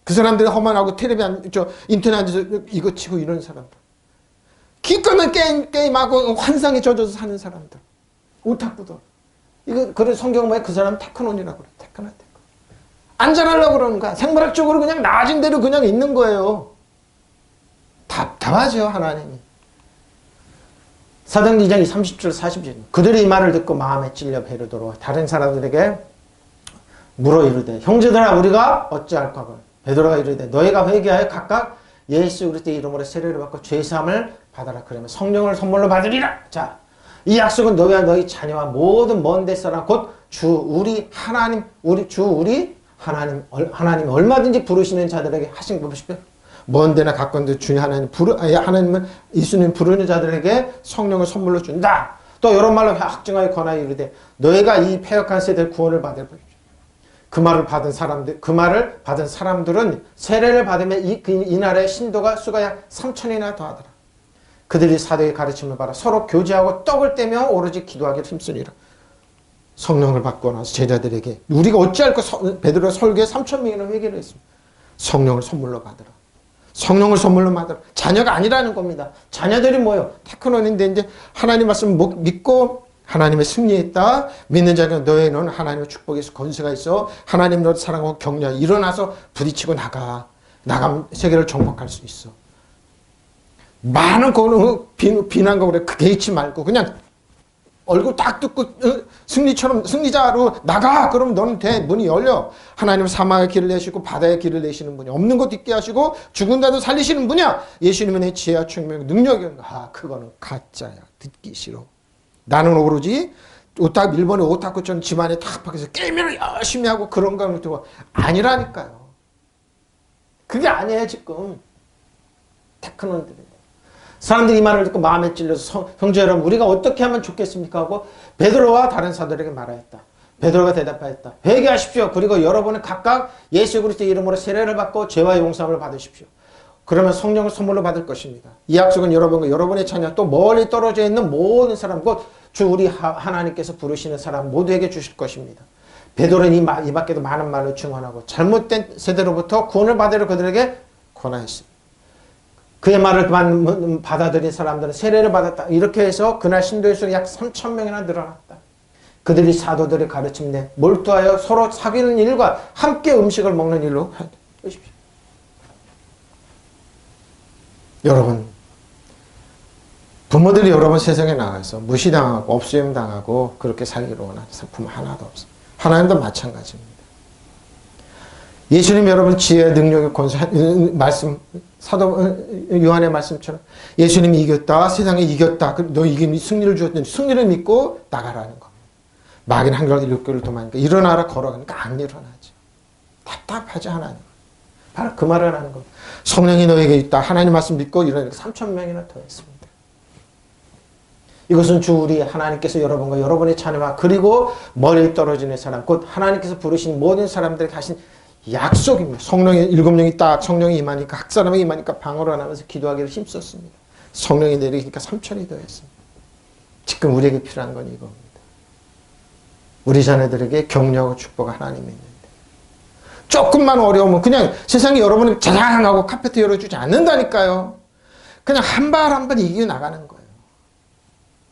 그 사람들이 험한하고 인터넷 앉아서 이거 치고 이런 사람들. 기껏은 게임하고 환상에 젖어서 사는 사람들. 오타쿠들. 그래서 성경은 뭐야? 그 사람 테크논이라고 그래. 테크논. 앉아라려고 그러는 거야. 생물학적으로 그냥 나아진 대로 그냥 있는 거예요. 답답하죠, 하나님이. 사도행전 2장 30절 40절. 그들이 이 말을 듣고 마음에 찔려 베드로와 다른 사람들에게 물어 이르되 형제들아 우리가 어찌할까 하거늘 베드로가 이르되 너희가 회개하여 각각 예수 그리스도의 이름으로 세례를 받고 죄사함을 받아라. 그러면 성령을 선물로 받으리라. 자, 이 약속은 너희와 너희 자녀와 모든 먼 데 사람 곧 우리 하나님 얼마든지 부르시는 자들에게 하신 것이며 먼 데나 가까운 데 주님 하나님은 예수님 부르는 자들에게 성령을 선물로 준다. 또 이런 말로 확증하여 권하여 이르되 너희가 이 패역한 세대를 구원을 받을 것이다. 그 말을 받은 사람들은 세례를 받으면 이날의 수가 약 3,000이나 더하더라. 그들이 사도의 가르침을 받아 서로 교제하고 떡을 떼며 오로지 기도하기를 힘쓰니라. 성령을 받고 나서 제자들에게 우리가 어찌할까 베드로가 설교에 3,000명이나 회개를 했습니다. 성령을 선물로 받으라. 성령을 선물로 받으라. 자녀가 아니라는 겁니다. 자녀들이 뭐예요? 테크논인데 이제 하나님 말씀 믿고 하나님의 승리했다. 믿는 자는 너희는 하나님의 축복이 있어 건세가 있어. 하나님 너를 사랑하고 격려하고 일어나서 부딪히고 나가면 세계를 정복할 수 있어. 많은 비난과 그래 개의치 말고 그냥 얼굴 딱 뜯고 승리자로 나가. 그러면 너는 문이 열려. 하나님은 사망의 길을 내시고 바다의 길을 내시는 분이 없는 것 있게 하시고 죽은 자도 살리시는 분이야. 예수님은 내 지혜와 총명 능력이 그거는 가짜야. 듣기 싫어. 나는 오로지 일본의 오타쿠처럼 집안에 탁 박혀서 게임을 열심히 하고 그런 거는 아니라니까요. 그게 아니에요 지금. 테크논들이. 사람들이 이 말을 듣고 마음에 찔려서 형제 여러분 우리가 어떻게 하면 좋겠습니까 하고 베드로와 다른 사도들에게 말하였다. 베드로가 대답하였다. 회개하십시오. 그리고 여러분은 각각 예수 그리스도의 이름으로 세례를 받고 죄와 용서함을 받으십시오. 그러면 성령을 선물로 받을 것입니다. 이 약속은 여러분과 여러분의 자녀 또 멀리 떨어져 있는 모든 사람 곧 주 우리 하나님께서 부르시는 사람 모두에게 주실 것입니다. 베드로는 이 밖에도 많은 말로 증언하고 잘못된 세대로부터 구원을 받으려 그들에게 권하였습니다. 그의 말을 받아들인 사람들은 세례를 받았다. 이렇게 해서 그날 신도의 수가 약 3,000명이나 늘어났다. 그들이 사도들의 가르침에 몰두하여 서로 사귀는 일과 함께 음식을 먹는 일로 하십시오. 여러분, 부모들이 여러분 세상에 나가서 무시당하고 업수형당하고 그렇게 살기로 원하는 부모 하나도 없어요. 하나님도 마찬가지입니다. 예수님 여러분 지혜의 능력의 권세 말씀 사도 요한의 말씀처럼 예수님이 이겼다. 세상에 이겼다. 너 승리를 주었더니 승리를 믿고 나가라는 겁니다. 마귀는 한결 7교를 도망니까 일어나라 걸어가니까 안 일어나죠. 답답하지 하나님. 바로 그 말을 하는 겁니다. 성령이 너에게 있다. 하나님 말씀 믿고 일어나니까 3,000명이나 더했습니다. 이것은 주 우리 하나님께서 여러분과 여러분의 자녀와 그리고 멀리 떨어지는 사람 곧 하나님께서 부르신 모든 사람들에게 하신 약속입니다. 성령의 7명이 딱 성령이 임하니까 각 사람이 임하니까 방언을 하면서 기도하기를 힘썼습니다. 성령이 내리니까 3,000이 더했습니다. 지금 우리에게 필요한 건 이겁니다. 우리 자녀들에게 격려하고 축복 하나님이 있는데 조금만 어려우면 그냥 세상에 여러분이 자장하고 카페트 열어주지 않는다니까요. 그냥 한 발 한 발 이기고 나가는 거예요.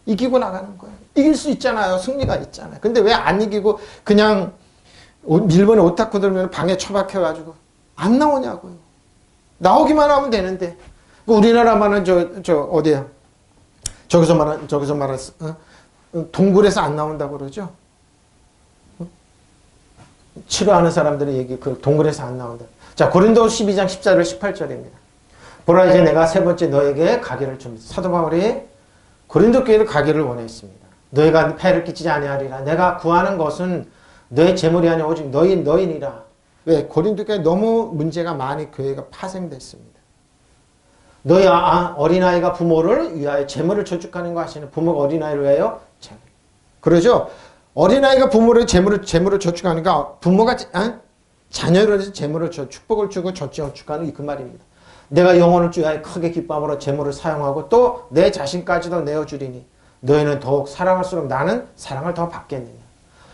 이기고 나가는 거예요. 이길 수 있잖아요. 승리가 있잖아요. 근데 왜 안 이기고 그냥 일본에 오타쿠 들면 방에 처박혀가지고 안 나오냐고요. 나오기만 하면 되는데 우리나라만은 어디야? 저기서 말한 동굴에서 안 나온다고 그러죠. 치료하는 사람들의 얘기, 그 동굴에서 안 나온다. 자, 고린도 12장 14절 18절입니다. 보라 이제 내가 세 번째 너에게 가기를 줍니다. 사도 바울이 고린도 교회를 가기를 원했습니다. 너희가 폐를 끼치지 아니하리라. 내가 구하는 것은 너의 재물이 아니라 오직 너희니라. 왜? 고린도 교회 너무 문제가 많이 교회가 파생됐습니다. 너희 어린아이가 부모를 위하여 재물을 저축하는 거 아시는 부모가 어린아이를 위하여 재물. 그러죠? 어린아이가 부모를 재물을 저축하니까 부모가 자녀를 위해서 재물을 축복을 주고 저축하는 그 말입니다. 내가 영혼을 위하여 크게 기뻐함으로 재물을 사용하고 또 내 자신까지도 내어주리니 너희는 더욱 사랑할수록 나는 사랑을 더 받겠느냐.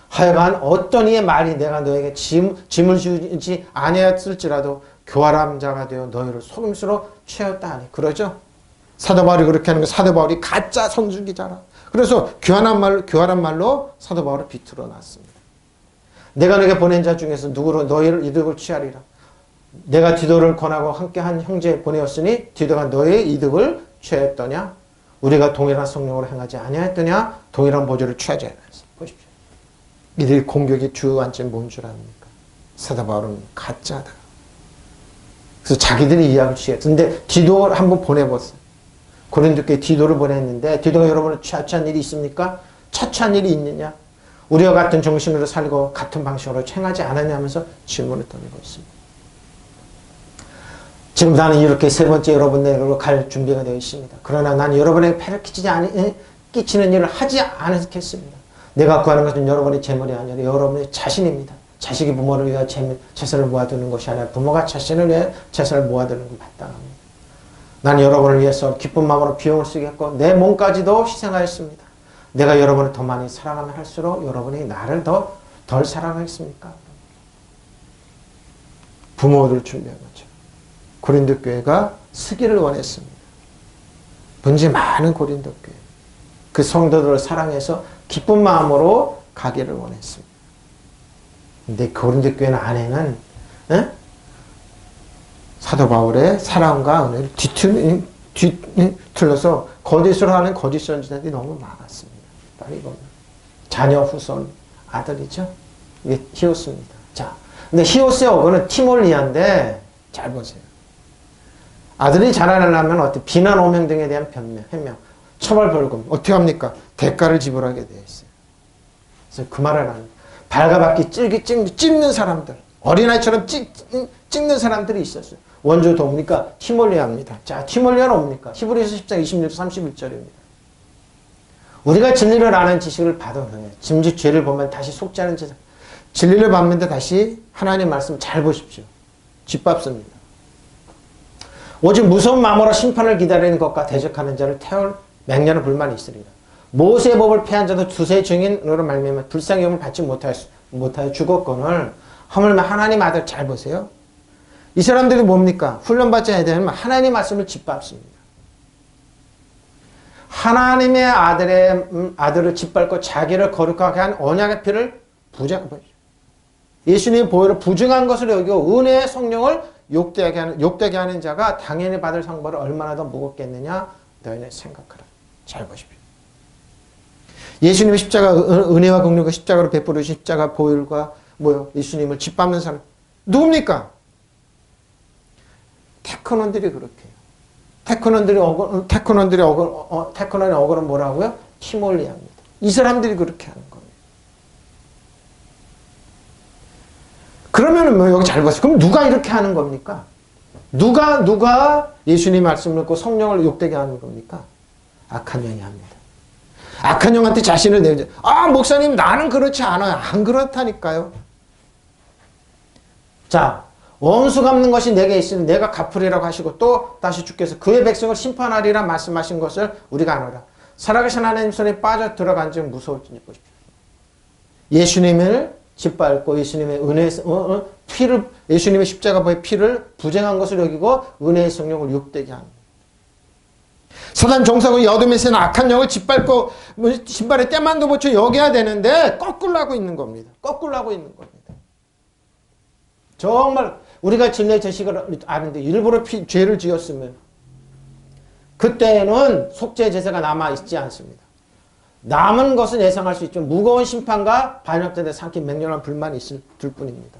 하여간 어떤 이의 말이 내가 너에게 짐을 주지 아니었을지라도 교활한 자가 되어 너희를 속임수로 취하였다 하니. 그러죠? 사도 바울이 그렇게 하는 거 사도 바울이 가짜 선지기자라. 그래서 교활한 말로 사도 바울을 비틀어 놨습니다. 내가 너에게 보낸 자 중에서 누구로 너희를 이득을 취하리라. 내가 디도를 권하고 함께한 형제 보내었으니 디도가 너의 이득을 취하였더냐? 우리가 동일한 성령으로 행하지 아니하였더냐? 동일한 보조를 취하지 않았어. 보십시오. 이들 공격의 주 완전 뭔 줄 압니까? 사도 바울은 가짜다. 그래서 자기들이 이해하고 취했어. 근데 디도를 한번 보내봤어요. 고린도교에 디도를 보냈는데 디도가 여러분을 차치한 일이 있습니까? 차치한 일이 있느냐? 우리와 같은 정신으로 살고 같은 방식으로 행하지 않았냐면서 질문을 던지고 있습니다. 지금 나는 이렇게 세 번째 여러분에게로 갈 준비가 되어 있습니다. 그러나 나는 여러분에게 폐를 끼치는 일을 하지 않겠습니다. 내가 구하는 것은 여러분의 재물이 아니라 여러분의 자신입니다. 자식이 부모를 위하여 재산을 모아두는 것이 아니라 부모가 자신을 위해 재산을 모아두는 것 마땅합니다. 나는 여러분을 위해서 기쁜 마음으로 비용을 쓰겠고 내 몸까지도 희생하였습니다. 내가 여러분을 더 많이 사랑하면 할수록 여러분이 나를 덜 사랑하겠습니까? 부모를 준비한 거죠. 고린도 교회가 쓰기를 원했습니다. 문제 많은 고린도 교회. 그 성도들을 사랑해서 기쁜 마음으로 가기를 원했습니다. 근데 고린도 교회 안에는 사도 바울의 사랑과 은혜를 뒤틀려서 거짓으로 하는 거짓 선지자들이 너무 많았습니다. 바로 이겁니다. 자녀 후손 아들이죠. 이게 히오스입니다. 자, 근데 히오스의 어거는 티몰리아인데 잘 보세요. 아들이 자라나려면 어떻게 비난 오명 등에 대한 해명, 처벌 벌금 어떻게 합니까? 대가를 지불하게 되어 있어요. 그래서 그 말을 하는 발가벗기 찝는 사람들, 어린아이처럼 찍는 사람들이 있었어요. 원조 도우니까 티몰리아입니다. 자, 티몰리아는 뭡니까? 히브리서 10장 26절 31절입니다. 우리가 진리를 아는 지식을 받은 후에 짐짓 죄를 보면 다시 속지 않은 죄. 진리를 받는데 다시 하나님의 말씀 잘 보십시오. 짓밟습니다. 오직 무서운 마음으로 심판을 기다리는 것과 대적하는 자를 태울 맹렬한 불만이 있으리라. 모세의 법을 폐한 자도 두세 증인으로 말미암아 불쌍히 여김을 받지 못하여 죽었거늘 하물며 하나님 아들 잘 보세요. 이 사람들이 뭡니까? 훈련받지 않아야 되면 하나님의 말씀을 짓밟습니다. 하나님의 아들을 짓밟고 자기를 거룩하게 한 언약의 피를 예수님의 보혈을 부정한 것으로 여기고 은혜의 성령을 욕되게 하는 자가 당연히 받을 상벌을 얼마나 더 무겁겠느냐 너희는 생각하라. 잘 보십시오. 예수님의 십자가 은혜와 긍휼과 십자가로 베풀으신 십자가 보혈과 예수님을 짓밟는 사람 누굽니까? 테크논들이 그렇게 해요. 테크논의 어거는 뭐라고요? 티몰리아입니다. 이 사람들이 그렇게 하는 겁니다. 그러면은 뭐 여기 잘 봤어요. 그럼 누가 이렇게 하는 겁니까? 누가 예수님 말씀을 듣고 성령을 욕되게 하는 겁니까? 악한 영이 합니다. 악한 영한테 자신을 내죠. 목사님 나는 그렇지 않아요. 안 그렇다니까요. 자, 원수 갚는 것이 내게 있으니 내가 갚으리라고 하시고 또 다시 주께서 그의 백성을 심판하리라 말씀하신 것을 우리가 아노라. 살아계신 하나님 손에 빠져 들어간 즉 무서울지니 보십시오. 예수님을 짓밟고 예수님의 피를, 예수님의 십자가의 피를 부정한 것을 여기고 은혜의 성령을 욕되게 합니다. 사단 종사고 어둠의 세는 악한 영을 짓밟고 신발에 때만도 붙여 여겨야 되는데 거꾸로 하고 있는 겁니다. 거꾸로 하고 있는 겁니다. 정말 우리가 진리의 제식을 아는데 일부러 죄를 지었으면 그때는 속죄 제사가 남아있지 않습니다. 남은 것은 예상할 수 있죠. 무거운 심판과 반역자들의 삼킨 맹렬한 불만이 있을 뿐입니다.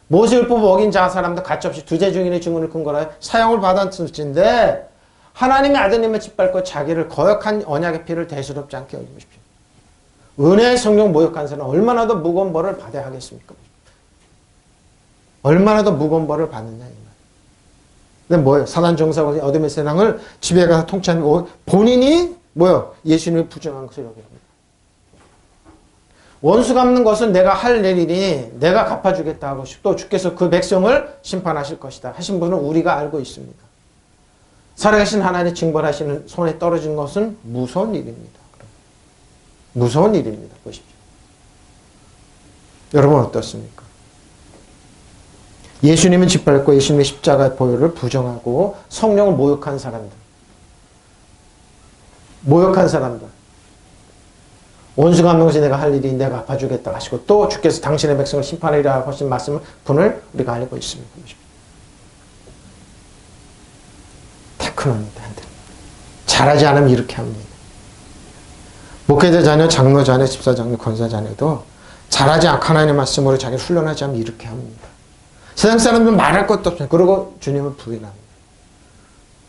모세율법 어긴 자 사람도 가차없이 두세 증인의 증언을 근거로 사형을 받았을진데 하나님의 아드님을 짓밟고 자기를 거역한 언약의 피를 대수롭지 않게 여기십시오. 은혜의 성령 모욕한 사람은 얼마나 더 무거운 벌을 받아야 하겠습니까? 얼마나 더 무거운 벌을 받느냐 이 말. 근데 뭐예요? 사단 종사고 어둠의 세상을 집에 가서 통치하는 본인이 뭐요? 예수님을 부정한 것을 여깁니다. 원수 갚는 것은 내가 할 일이니 내가 갚아주겠다 하고 또 주께서 그 백성을 심판하실 것이다 하신 분은 우리가 알고 있습니다. 살아계신 하나님의 징벌하시는 손에 떨어진 것은 무서운 일입니다. 무서운 일입니다. 보십시오. 여러분 어떻습니까? 예수님은 짓밟고 예수님의 십자가 보혈을 부정하고 성령을 모욕한 사람들. 원수 갚는 것이 내가 할 일이 내가 갚아주겠다 하시고 또 주께서 당신의 백성을 심판하리라 하신 말씀을 분을 우리가 알고 있습니다. 테크노입니다. 잘하지 않으면 이렇게 합니다. 목회자 자녀, 장로 자녀, 집사 자녀, 권사 자녀도 잘하지 않고 하나님의 말씀으로 자기를 훈련하지 않으면 이렇게 합니다. 세상 사람들은 말할 것도 없어요. 그러고 주님을 부인합니다.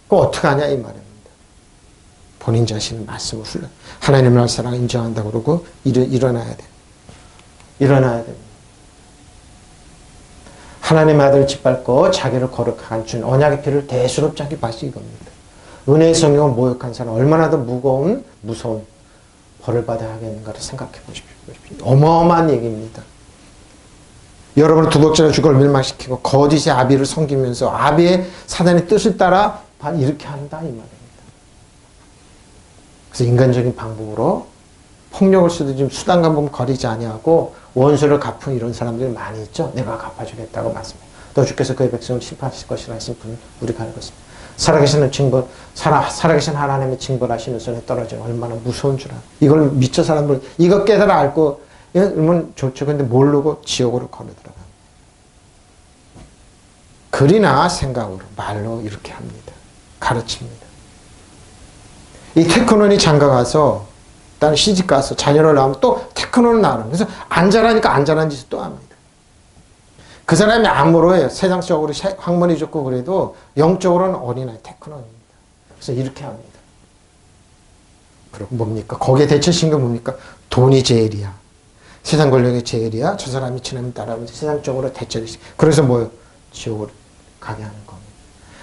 그럼 어떻게 하냐 이 말입니다. 본인 자신의 말씀을 훈련. 하나님의 사랑을 인정한다고 그러고 일어나야 돼. 일어나야 됩니다. 하나님의 아들을 짓밟고 자기를 거룩한 주님 언약의 피를 대수롭지 않게 마시기 겁니다. 은혜의 성령을 모욕한 사람 얼마나 더 무서운 벌을 받아야 하겠는가를 생각해 보십시오. 어마어마한 얘기입니다. 여러분은 도덕자의 주걸 멸망시키고 거짓의 아비를 섬기면서 아비의 사단의 뜻을 따라 이렇게 한다 이 말입니다. 그래서 인간적인 방법으로 폭력을 쓰듯이 지금 수단과 보면 거리지 아니하고 원수를 갚은 이런 사람들이 많이 있죠. 내가 갚아주겠다고 말씀해요. 또 주께서 그의 백성을 심판하실 것이라 하신 분은 우리가 알고 있습니다. 살아계신 하나님의 징벌하시는 손에 떨어지면 얼마나 무서운 줄 알아. 이걸 미쳐 사람들 이거 깨달아 알고 이러면 좋죠. 근데 모르고 지옥으로 걸어 들어가. 글이나 생각으로 말로 이렇게 합니다. 가르칩니다. 이 테크논이 장가 가서 일단 시집 가서 자녀를 낳으면 또 테크논을 낳으면 그래서 안 자라니까 안 자라는 짓을 또 합니다. 그 사람이 아무로 세상적으로 학문이 좋고 그래도 영적으로는 어린아이 테크논입니다. 그래서 이렇게 합니다. 그리고 뭡니까? 거기에 대처신 게 뭡니까? 돈이 제일이야. 세상 권력이 제일이야. 저 사람이 지나면 따라오면서 세상적으로 대처를 시켜. 그래서 뭐요? 지옥으로 가게 하는 겁니다.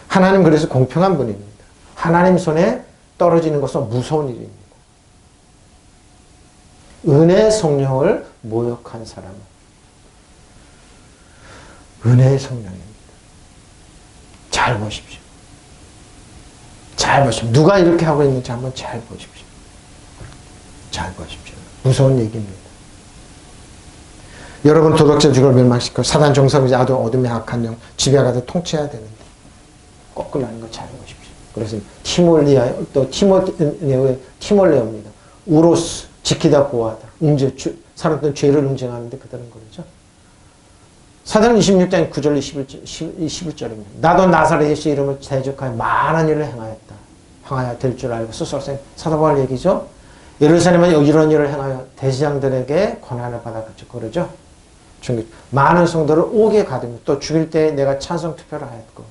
하나님 그래서 공평한 분입니다. 하나님 손에 떨어지는 것은 무서운 일입니다. 은혜의 성령을 모욕한 사람은 은혜의 성령입니다. 잘 보십시오. 잘 보십시오. 누가 이렇게 하고 있는지 한번 잘 보십시오. 잘 보십시오. 무서운 얘기입니다. 여러분 도덕자 주걸 멸망시키고 사단 종사고 어둠의 악한 영 집에 가서 통치해야 되는데 거꾸로 하는 거 잘 보십시오. 그래서 티몰레오입니다. 우로스 지키다 보호하다. 사람들은 죄를 응징하는데 그다른 거죠. 사도행 26장 9절 21절입니다. 나도 나사렛 예수 이름을 대적하여 많은 일을 행하여 될 줄 알고 스스로 사도 바울 얘기죠. 예루살렘에 이런 일을 행하여 대제사장들에게 권한을 받아가지고 그러죠. 많은 성도를 옥에 가두며 또 죽일 때 내가 찬성 투표를 하였고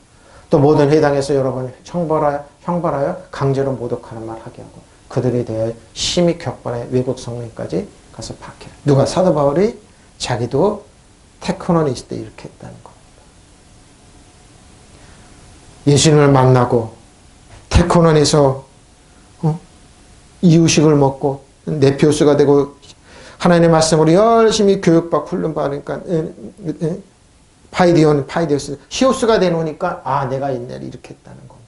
또 모든 회당에서 여러분을 형벌하여 강제로 모독하는 말 하게 하고 그들에 대해 심히 격벌해 외국 성령까지 가서 박해라. 누가? 사도 바울이 자기도 테크논에 있을 때 이렇게 했다는 겁니다. 예수님을 만나고 테크논에서 이유식을 먹고 네피오스가 되고 하나님의 말씀으로 열심히 교육받고 훈련받으니까 파이디오스 히오스가 되놓으니까 아 내가 옛날에 이렇게 했다는 겁니다.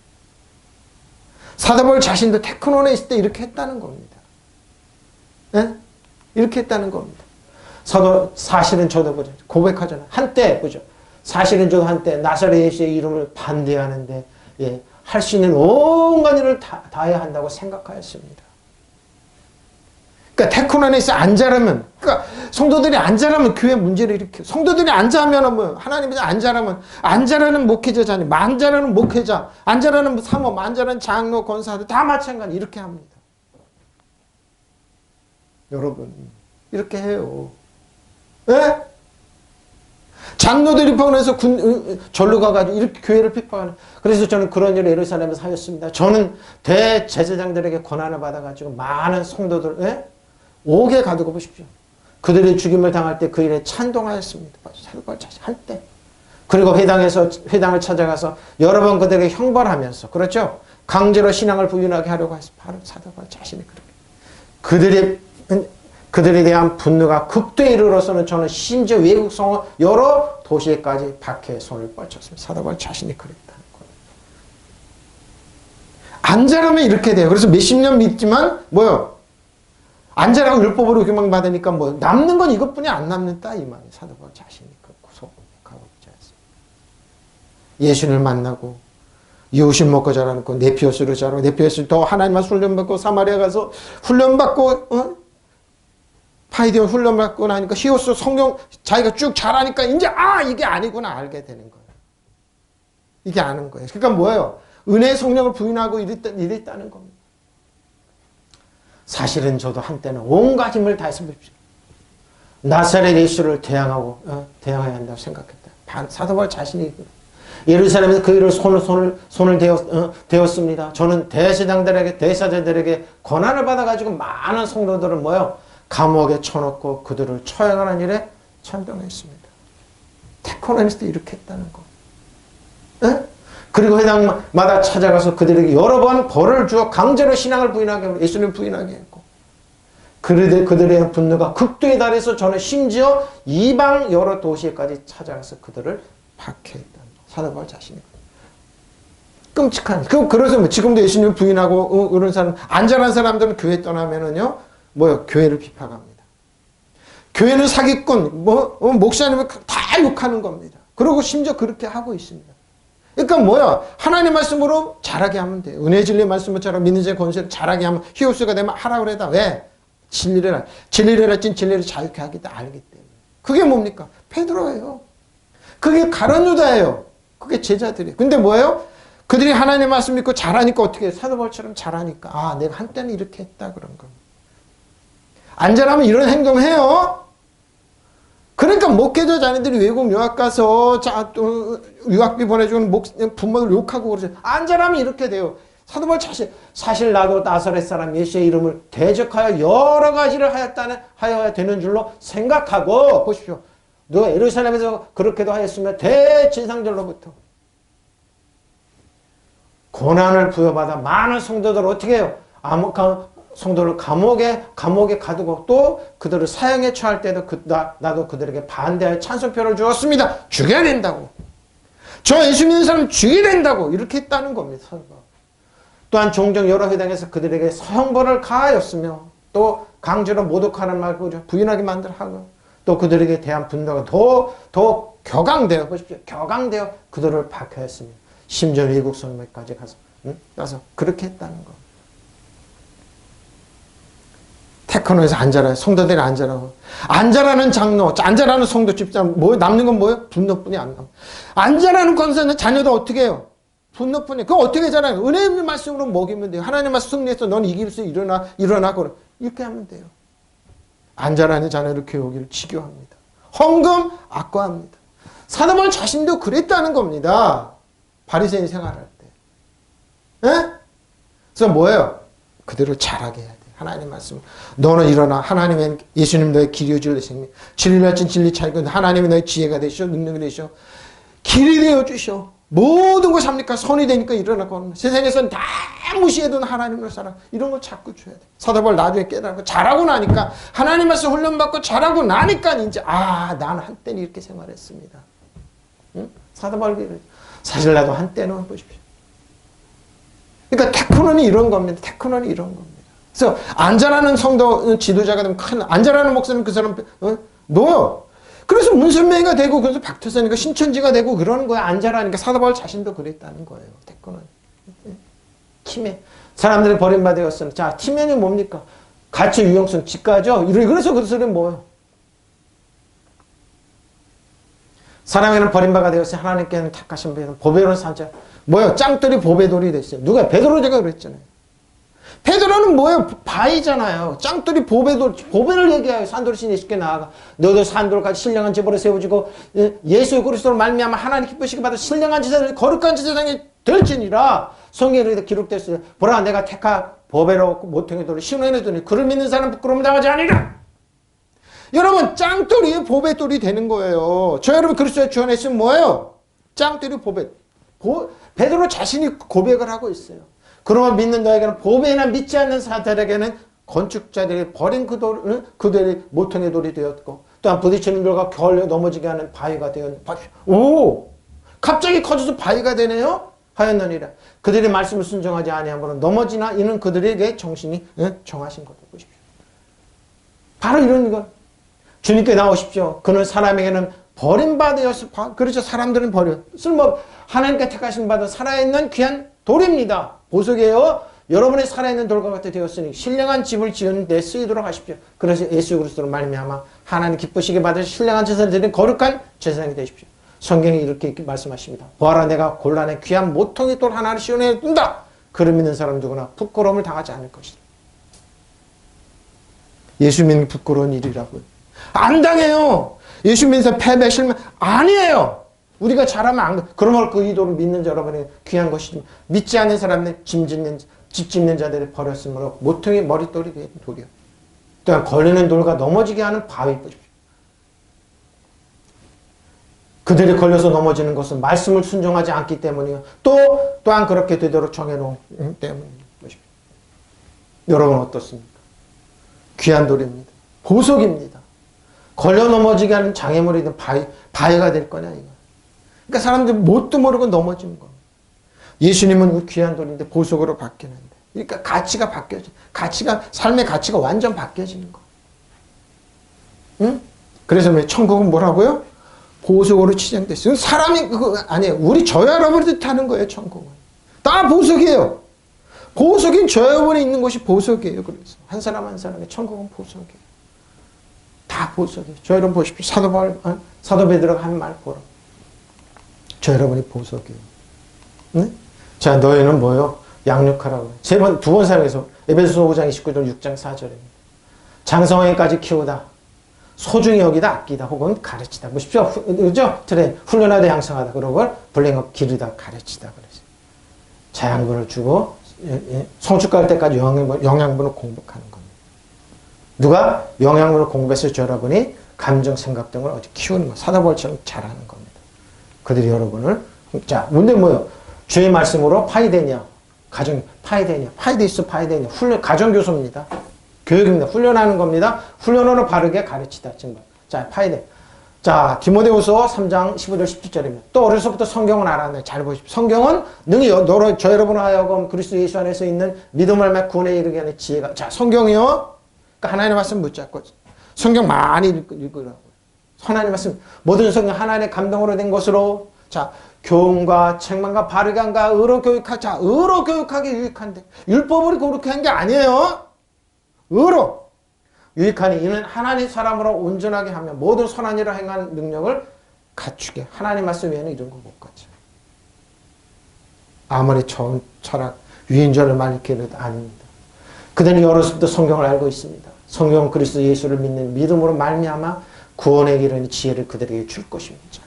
사도 바울 자신도 테크논에 있을 때 이렇게 했다는 겁니다. 네? 이렇게 했다는 겁니다. 사실은 저도 그죠. 고백하잖아요. 한때 그죠. 사실은 저도 한때 나사렛 예수의 이름을 반대하는데 예, 할 수 있는 온갖 일을 다 해야 한다고 생각하였습니다. 그러니까 테크논에 있어 안 자라면, 그러니까 성도들이 안 자라면 교회 문제를 일으켜. 성도들이 안 자라면 뭐 하나님에서 안 자라면 안 자라는 목회자잖아요. 안 자라는 목회자, 안 자라는 사모, 안 자라는 장로, 권사들 다 마찬가지 이렇게 합니다. 여러분 이렇게 해요. 예? 장로들이 피곤해서 절로 가가지고 이렇게 교회를 핍박하는. 그래서 저는 그런 일을 예루살렘에서 하였습니다. 저는 대제사장들에게 권한을 받아가지고 많은 성도들, 예? 옥에 가두고 보십시오. 그들이 죽임을 당할 때 그 일에 찬동하였습니다. 사도바울 자신 할 때. 그리고 회당을 찾아가서 여러 번 그들에게 형벌하면서, 그렇죠? 강제로 신앙을 부인하게 하려고 해서 바로 사도바울 자신이 그렇게. 그들에 대한 분노가 극도에 이르러서는 저는 심지어 외국 성어 여러 도시에까지 박해의 손을 뻗쳤습니다. 사도바울 자신이 그랬다는 거예요. 안 자라면 이렇게 돼요. 그래서 몇십 년 믿지만 뭐요? 안 자라고 율법으로 교명 받으니까 뭐 남는 건 이것뿐이 안 남는다 이 말이에요. 사도바울 자신이 그렇고 가고 있지 않습니까? 예수를 만나고 이웃을 먹고 자라고 네피오스로 자라고 네피오스 더 하나님만 훈련받고 사마리아 가서 훈련받고 파이디온 훈련받고 나니까 히오스 성경 자기가 쭉 잘하니까 이제 이게 아니구나 알게 되는 거예요. 이게 아는 거예요. 그러니까 뭐예요? 은혜의 성령을 부인하고 이랬다는 겁니다. 사실은 저도 한때는 온갖 힘을 다해서 봅시다. 나사렛 예수를 대항해야 한다고 생각했다. 사도바울 자신이 예루살렘에서 그 일을 손을 대었습니다. 저는 대사장들에게 권한을 받아가지고 많은 성도들을 뭐요? 감옥에 쳐놓고 그들을 처형하는 일에 찬동했습니다. 테크논에서도 이렇게 했다는 거. 에? 그리고 회당마다 찾아가서 그들에게 여러 번 벌을 주어 강제로 신앙을 부인하게 하고 예수님을 부인하게 했고 그들의 분노가 극도에 달해서 저는 심지어 이방 여러 도시에까지 찾아가서 그들을 박해했다는 거. 사도바울 자신이. 끔찍한. 그래서 지금도 예수님을 부인하고 그런 사람, 안전한 사람들은 교회 떠나면은요, 교회를 비판합니다. 교회는 사기꾼, 목사님을 다 욕하는 겁니다. 그리고 심지어 그렇게 하고 있습니다. 그러니까 하나님 말씀으로 잘하게 하면 돼요. 은혜 진리 말씀으로 잘하고 믿는 자의 권세를 잘하게 하면 히오스가 되면 하라고 그래다. 왜? 진리를 알진 진리를 자유케 하기 알기 때문에. 그게 뭡니까? 베드로예요. 그게 가룟 유다예요. 그게 제자들이에요. 근데 뭐예요? 그들이 하나님 말씀 믿고 잘하니까 어떻게 해요? 사도바울처럼 잘하니까 내가 한때는 이렇게 했다 그런 겁니다. 안 잘하면 이런 행동해요. 그러니까 목회자 자녀들이 외국 유학 가서 유학비 보내주는 부모들 욕하고 그러죠. 안 잘하면 이렇게 돼요. 사도바울 사실 나도 나사렛 사람 예수의 이름을 대적하여 여러 가지를 하여야 되는 줄로 생각하고 보십시오. 너 예루살렘에서 그렇게도 하였으면 대지상들로부터 고난을 부여받아 많은 성도들을 어떻게 해요? 성도를 감옥에 가두고 또 그들을 사형에 처할 때도 나도 그들에게 반대할 찬송표를 주었습니다. 죽여야 된다고. 저 예수 믿는 사람 죽여야 된다고 이렇게 했다는 겁니다. 또한 종종 여러 회당에서 그들에게 형벌을 가하였으며 또 강제로 모독하는 말고 부인하게 만들하고 또 그들에게 대한 분노가 더 격앙되어 보십시오. 격앙되어 그들을 박해했습니다. 심지어 외국 성매까지 가서 그렇게 했다는 거. 테크노에서 안 자라요. 성도들이 안 자라고. 안 자라는 장로, 안 자라는 성도 집단, 남는 건 뭐예요? 분노뿐이 안 남아. 안 자라는 권사는 자녀도 어떻게 해요? 분노뿐이. 그거 어떻게 자라요? 은혜의 말씀으로 먹이면 돼요. 하나님 말씀 승리해서 넌 이길 수 일어나, 이렇게 하면 돼요. 안 자라는 자녀를 교육을 치교합니다. 헌금 악과합니다. 사도바울 자신도 그랬다는 겁니다. 바리새인 생활할 때. 에? 그래서 뭐예요? 그대로 자라게 해야 돼. 하나님 말씀. 너는 일어나. 하나님은 예수님 너의 길이 주를 생명. 진리를 진 진리 차이고 하나님이 너의 지혜가 되시오. 능력이 되시오. 길이 되어 주시오. 모든 것이 합니까? 선이 되니까 일어나고 세상에서는 다 무시해도 하나님을 사랑. 이런 걸 자꾸 줘야 돼. 사도 바울 나중에 깨달고 잘하고 나니까 하나님 말씀 훈련받고 잘하고 나니까 이제 나는 한때는 이렇게 생활했습니다. 응? 사도 바울 사실 나도 한때는 보십시오. 그러니까 테크논이 이런 겁니다. 테크논이 이런 겁니다. 그래서 안전하는 성도 지도자가 되면 안전하는 목사님 그 사람 놓여. 그래서 문선명이가 되고 그래서 박태선이가 신천지가 되고 그러는 거야. 안전하니까 사도 바울 자신도 그랬다는 거예요. 테크논. 팀에 사람들이 버림받았어요. 자, 팀면이 뭡니까? 가치 유용성 직가죠. 그래서 그 소리는 뭐예요? 사람에게는 버림받아 되었어요. 하나님께는 택하신 보배로운 산자. 뭐예요? 짱돌이 보배돌이 됐어요. 누가? 베드로가 그랬잖아요. 베드로는 뭐예요? 바위잖아요. 짱돌이 보배를 얘기해요. 산돌신 예수께 나아가 너도 산돌까지 신령한 제보를 세워주고 예수 그리스도로 말미암아 하나님 기쁘시게 받아 신령한 제사를 거룩한 제사장이 될지니라. 성경에 기록됐어요. 보라 내가 택하 보배로 모퉁이 돌을 시온에 두니 그를 믿는 사람 부끄러움 당하지 아니라. 여러분 짱돌이 보배돌이 되는 거예요. 저 여러분 그리스도의 주 안에 있으면 뭐예요? 짱돌이 보배. 베드로 자신이 고백을 하고 있어요. 그러면 믿는 너에게는 보배나 믿지 않는 사람들에게는 건축자들이 버린 그들이 모퉁이 돌이 되었고 또한 부딪히는 돌과 겨울에 넘어지게 하는 바위가 되었는데 갑자기 커져서 바위가 되네요. 하였느니라. 그들의 말씀을 순종하지 아니하므로 넘어지나 이는 그들에게 정신이 정하신 거다. 보십시오. 바로 이런 거. 주님께 나오십시오. 그는 사람에게는 버림받으였어. 그렇죠. 사람들은 하나님께 택하신 받아 살아있는 귀한 돌입니다. 보석이에요. 여러분의 살아있는 돌과 같이 되었으니 신령한 집을 지은 데 쓰이도록 하십시오. 그래서 예수 그리스도로 말미암아 하나님 기쁘시게 받으신 신령한 제사를 드린 거룩한 제사장이 되십시오. 성경이 이렇게 말씀하십니다. 보아라 내가 곤란해 귀한 모퉁이 돌 하나를 시온에 둔다. 그를 믿는 사람 누구나 부끄러움을 당하지 않을 것이다. 예수 믿는 부끄러운 일이라고요. 안 당해요. 예수 믿는 사람 패배 실망 아니에요. 우리가 잘하면 안 그러면 그 이도를 믿는 여러분이 귀한 것이지만 믿지 않는 사람은 집 짓는 자들이 버렸으므로 모퉁이 머릿돌이 된 돌이요. 또한 걸리는 돌과 넘어지게 하는 바위. 그들이 걸려서 넘어지는 것은 말씀을 순종하지 않기 때문이요. 또한 그렇게 되도록 정해놓은 때문입니다. 여러분 어떻습니까? 귀한 돌입니다. 보석입니다. 걸려 넘어지게 하는 장애물이든 바위가 될 거냐 이거. 그러니까 사람들이 뭣도 모르고 넘어지는 겁니다. 예수님은 귀한 돌인데 보석으로 바뀌는데. 그러니까 가치가 바뀌어져. 삶의 가치가 완전 바뀌어지는 거. 응? 그래서 천국은 뭐라고요? 보석으로 치장됐어요. 사람이 그거 아니에요. 저 여러분이 뜻하는 거예요. 천국은. 다 보석이에요. 보석인 저 여러분이 있는 것이 보석이에요. 그래서 한 사람 한 사람의 천국은 보석이에요. 다 보석이에요. 저 여러분 보십시오. 사도 베드로가 한 말 보라. 저 여러분이 보석이에요. 네? 자, 너희는 뭐요? 양육하라고. 두 번 사용해서 에베소서 5장 29절 6장 4절입니다. 장성하게까지 키우다. 소중히 여기다 아끼다 혹은 가르치다. 보십시오. 그죠? 훈련하다 양성하다. 그런 걸 블랭업 기르다 가르치다. 그래서 자양분을 주고 성숙할 때까지 영양분을 공급하는 겁니다. 누가 영양분을 공급해서 여러분이 감정, 생각 등을 어디 키우는 거. 사다벌처럼 잘하는 겁니다. 그들이 여러분을 근데 뭐요? 주의 말씀으로 파이되냐? 파이되냐? 훈련 가정교수입니다. 교육입니다. 훈련하는 겁니다. 훈련으로 바르게 가르치다. 증거. 파이되. 디모데후서 3장 15절 17절입니다. 또 어려서부터 성경은 알았네. 잘 보십시오. 성경은 능히 저 여러분을 하여금 그리스도 예수 안에서 있는 믿음을 맺 구원에 이르게 하는 지혜가. 성경이요. 그러니까 하나님의 말씀 붙잡고 성경 많이 읽으라고요. 하나님의 말씀 모든 성경 하나님의 감동으로 된 것으로 교훈과 책망과 바르간과 의로 교육하기 유익한데 율법으로 그렇게 한 게 아니에요. 의로 유익하니 이는 하나님 사람으로 온전하게 하며 모든 선한 일을 행하는 능력을 갖추게. 하나님 말씀 외에는 이런 거 못 갖죠. 아무리 처음 철학 유인전을 말리기는 아닙니다. 그들은 어렸을 때 성경을 알고 있습니다. 성경 그리스도 예수를 믿는 믿음으로 말미암아 구원에 이르는 지혜를 그들에게 줄 것입니다.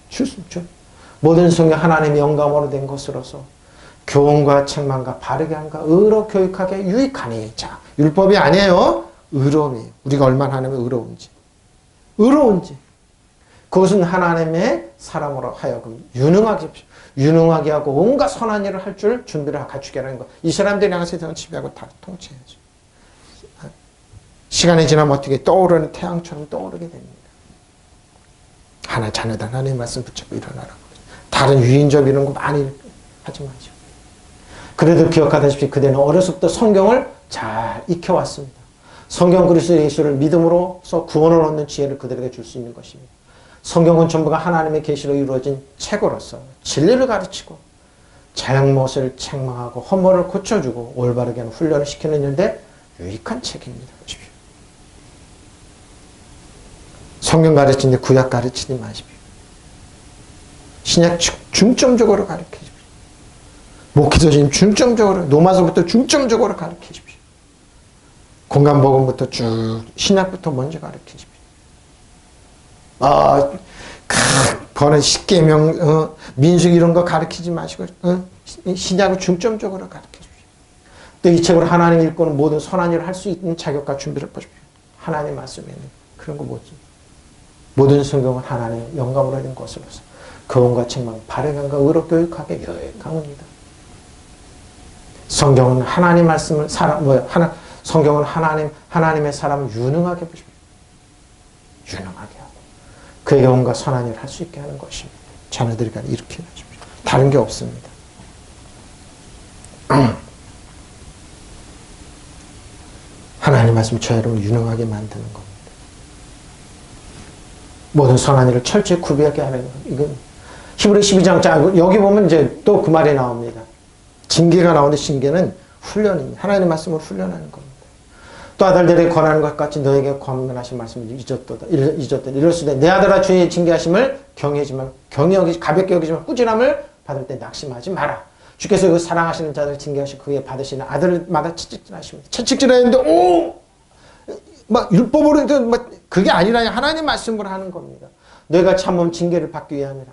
줄 수 있죠. 모든 성경 하나님의 영감으로 된 것으로서 교훈과 책망과 바르게 함과 의로 교육하게 유익하니. 자, 율법이 아니에요. 의로움이에요. 우리가 얼마나 하나님의 의로운지. 의로운지. 그것은 하나님의 사람으로 하여금 유능하게 하고 온갖 선한 일을 할 줄 준비를 갖추게 하는 것. 이 사람들이 향해서 세상을 지배하고 다 통치해야죠. 시간이 지나면 어떻게 떠오르는 태양처럼 떠오르게 됩니다. 하나 자녀들 하나님의 말씀 붙잡고 일어나라고. 다른 유인적 이런 거 많이 하지 마시고. 그래도 기억하다시피 그대는 어려서부터 성경을 잘 익혀왔습니다. 성경 그리스도 예수를 믿음으로써 구원을 얻는 지혜를 그들에게 줄 수 있는 것입니다. 성경은 전부가 하나님의 계시로 이루어진 책으로서 진리를 가르치고 잘못을 책망하고 허물을 고쳐주고 올바르게 하는 훈련을 시키는 일에 유익한 책입니다. 보십시오. 성경 가르치는데 구약 가르치지 마십시오. 신약 중점적으로 가르치십시오. 목회자님 중점적으로, 로마서부터 중점적으로 가르치십시오. 공간복음부터 쭉 신약부터 먼저 가르치십시오. 번외 십계명, 민수기 이런 거 가르치지 마시고 신약을 중점적으로 가르치십시오. 또 이 책으로 하나님 일꾼은 모든 선한 일을 할 수 있는 자격과 준비를 보십시오. 하나님 말씀에는 그런 거 뭐지? 모든 성경은 하나님의 영감으로 된 것으로서 교훈과 책망, 바르게 의로 교육하게 유익합니다. 성경은 하나님 말씀을 성경은 하나님의 사람을 유능하게 보십시오. 유능하게 하고 그에게 온갖 선한 일을 할 수 있게 하는 것입니다. 자녀들이 이렇게 해주십시오. 다른 게 없습니다. 하나님 말씀 저 여러분을 유능하게 만드는 겁니다. 모든 선한 일을 철저히 구비하게 하는 것. 이건 히브리 12장 여기 보면 이제 또 그 말이 나옵니다. 징계가 나오는데 징계는 훈련입니다. 하나님의 말씀을 훈련하는 겁니다. 또 아들들에게 권하는 것 같이 너에게 권면하신 말씀을 잊었도다. 이럴수되 내 아들아 주의 징계하심을 가볍게 여기지만 꾸준함을 받을 때 낙심하지 마라. 주께서 그 사랑하시는 자들 징계하시 그에 받으시는 아들마다 채찍질하십니다. 채찍질했는데 막 율법으로 막 그게 아니라 하나님 말씀을 하는 겁니다. 너희가 참으면 징계를 받기 위함이라.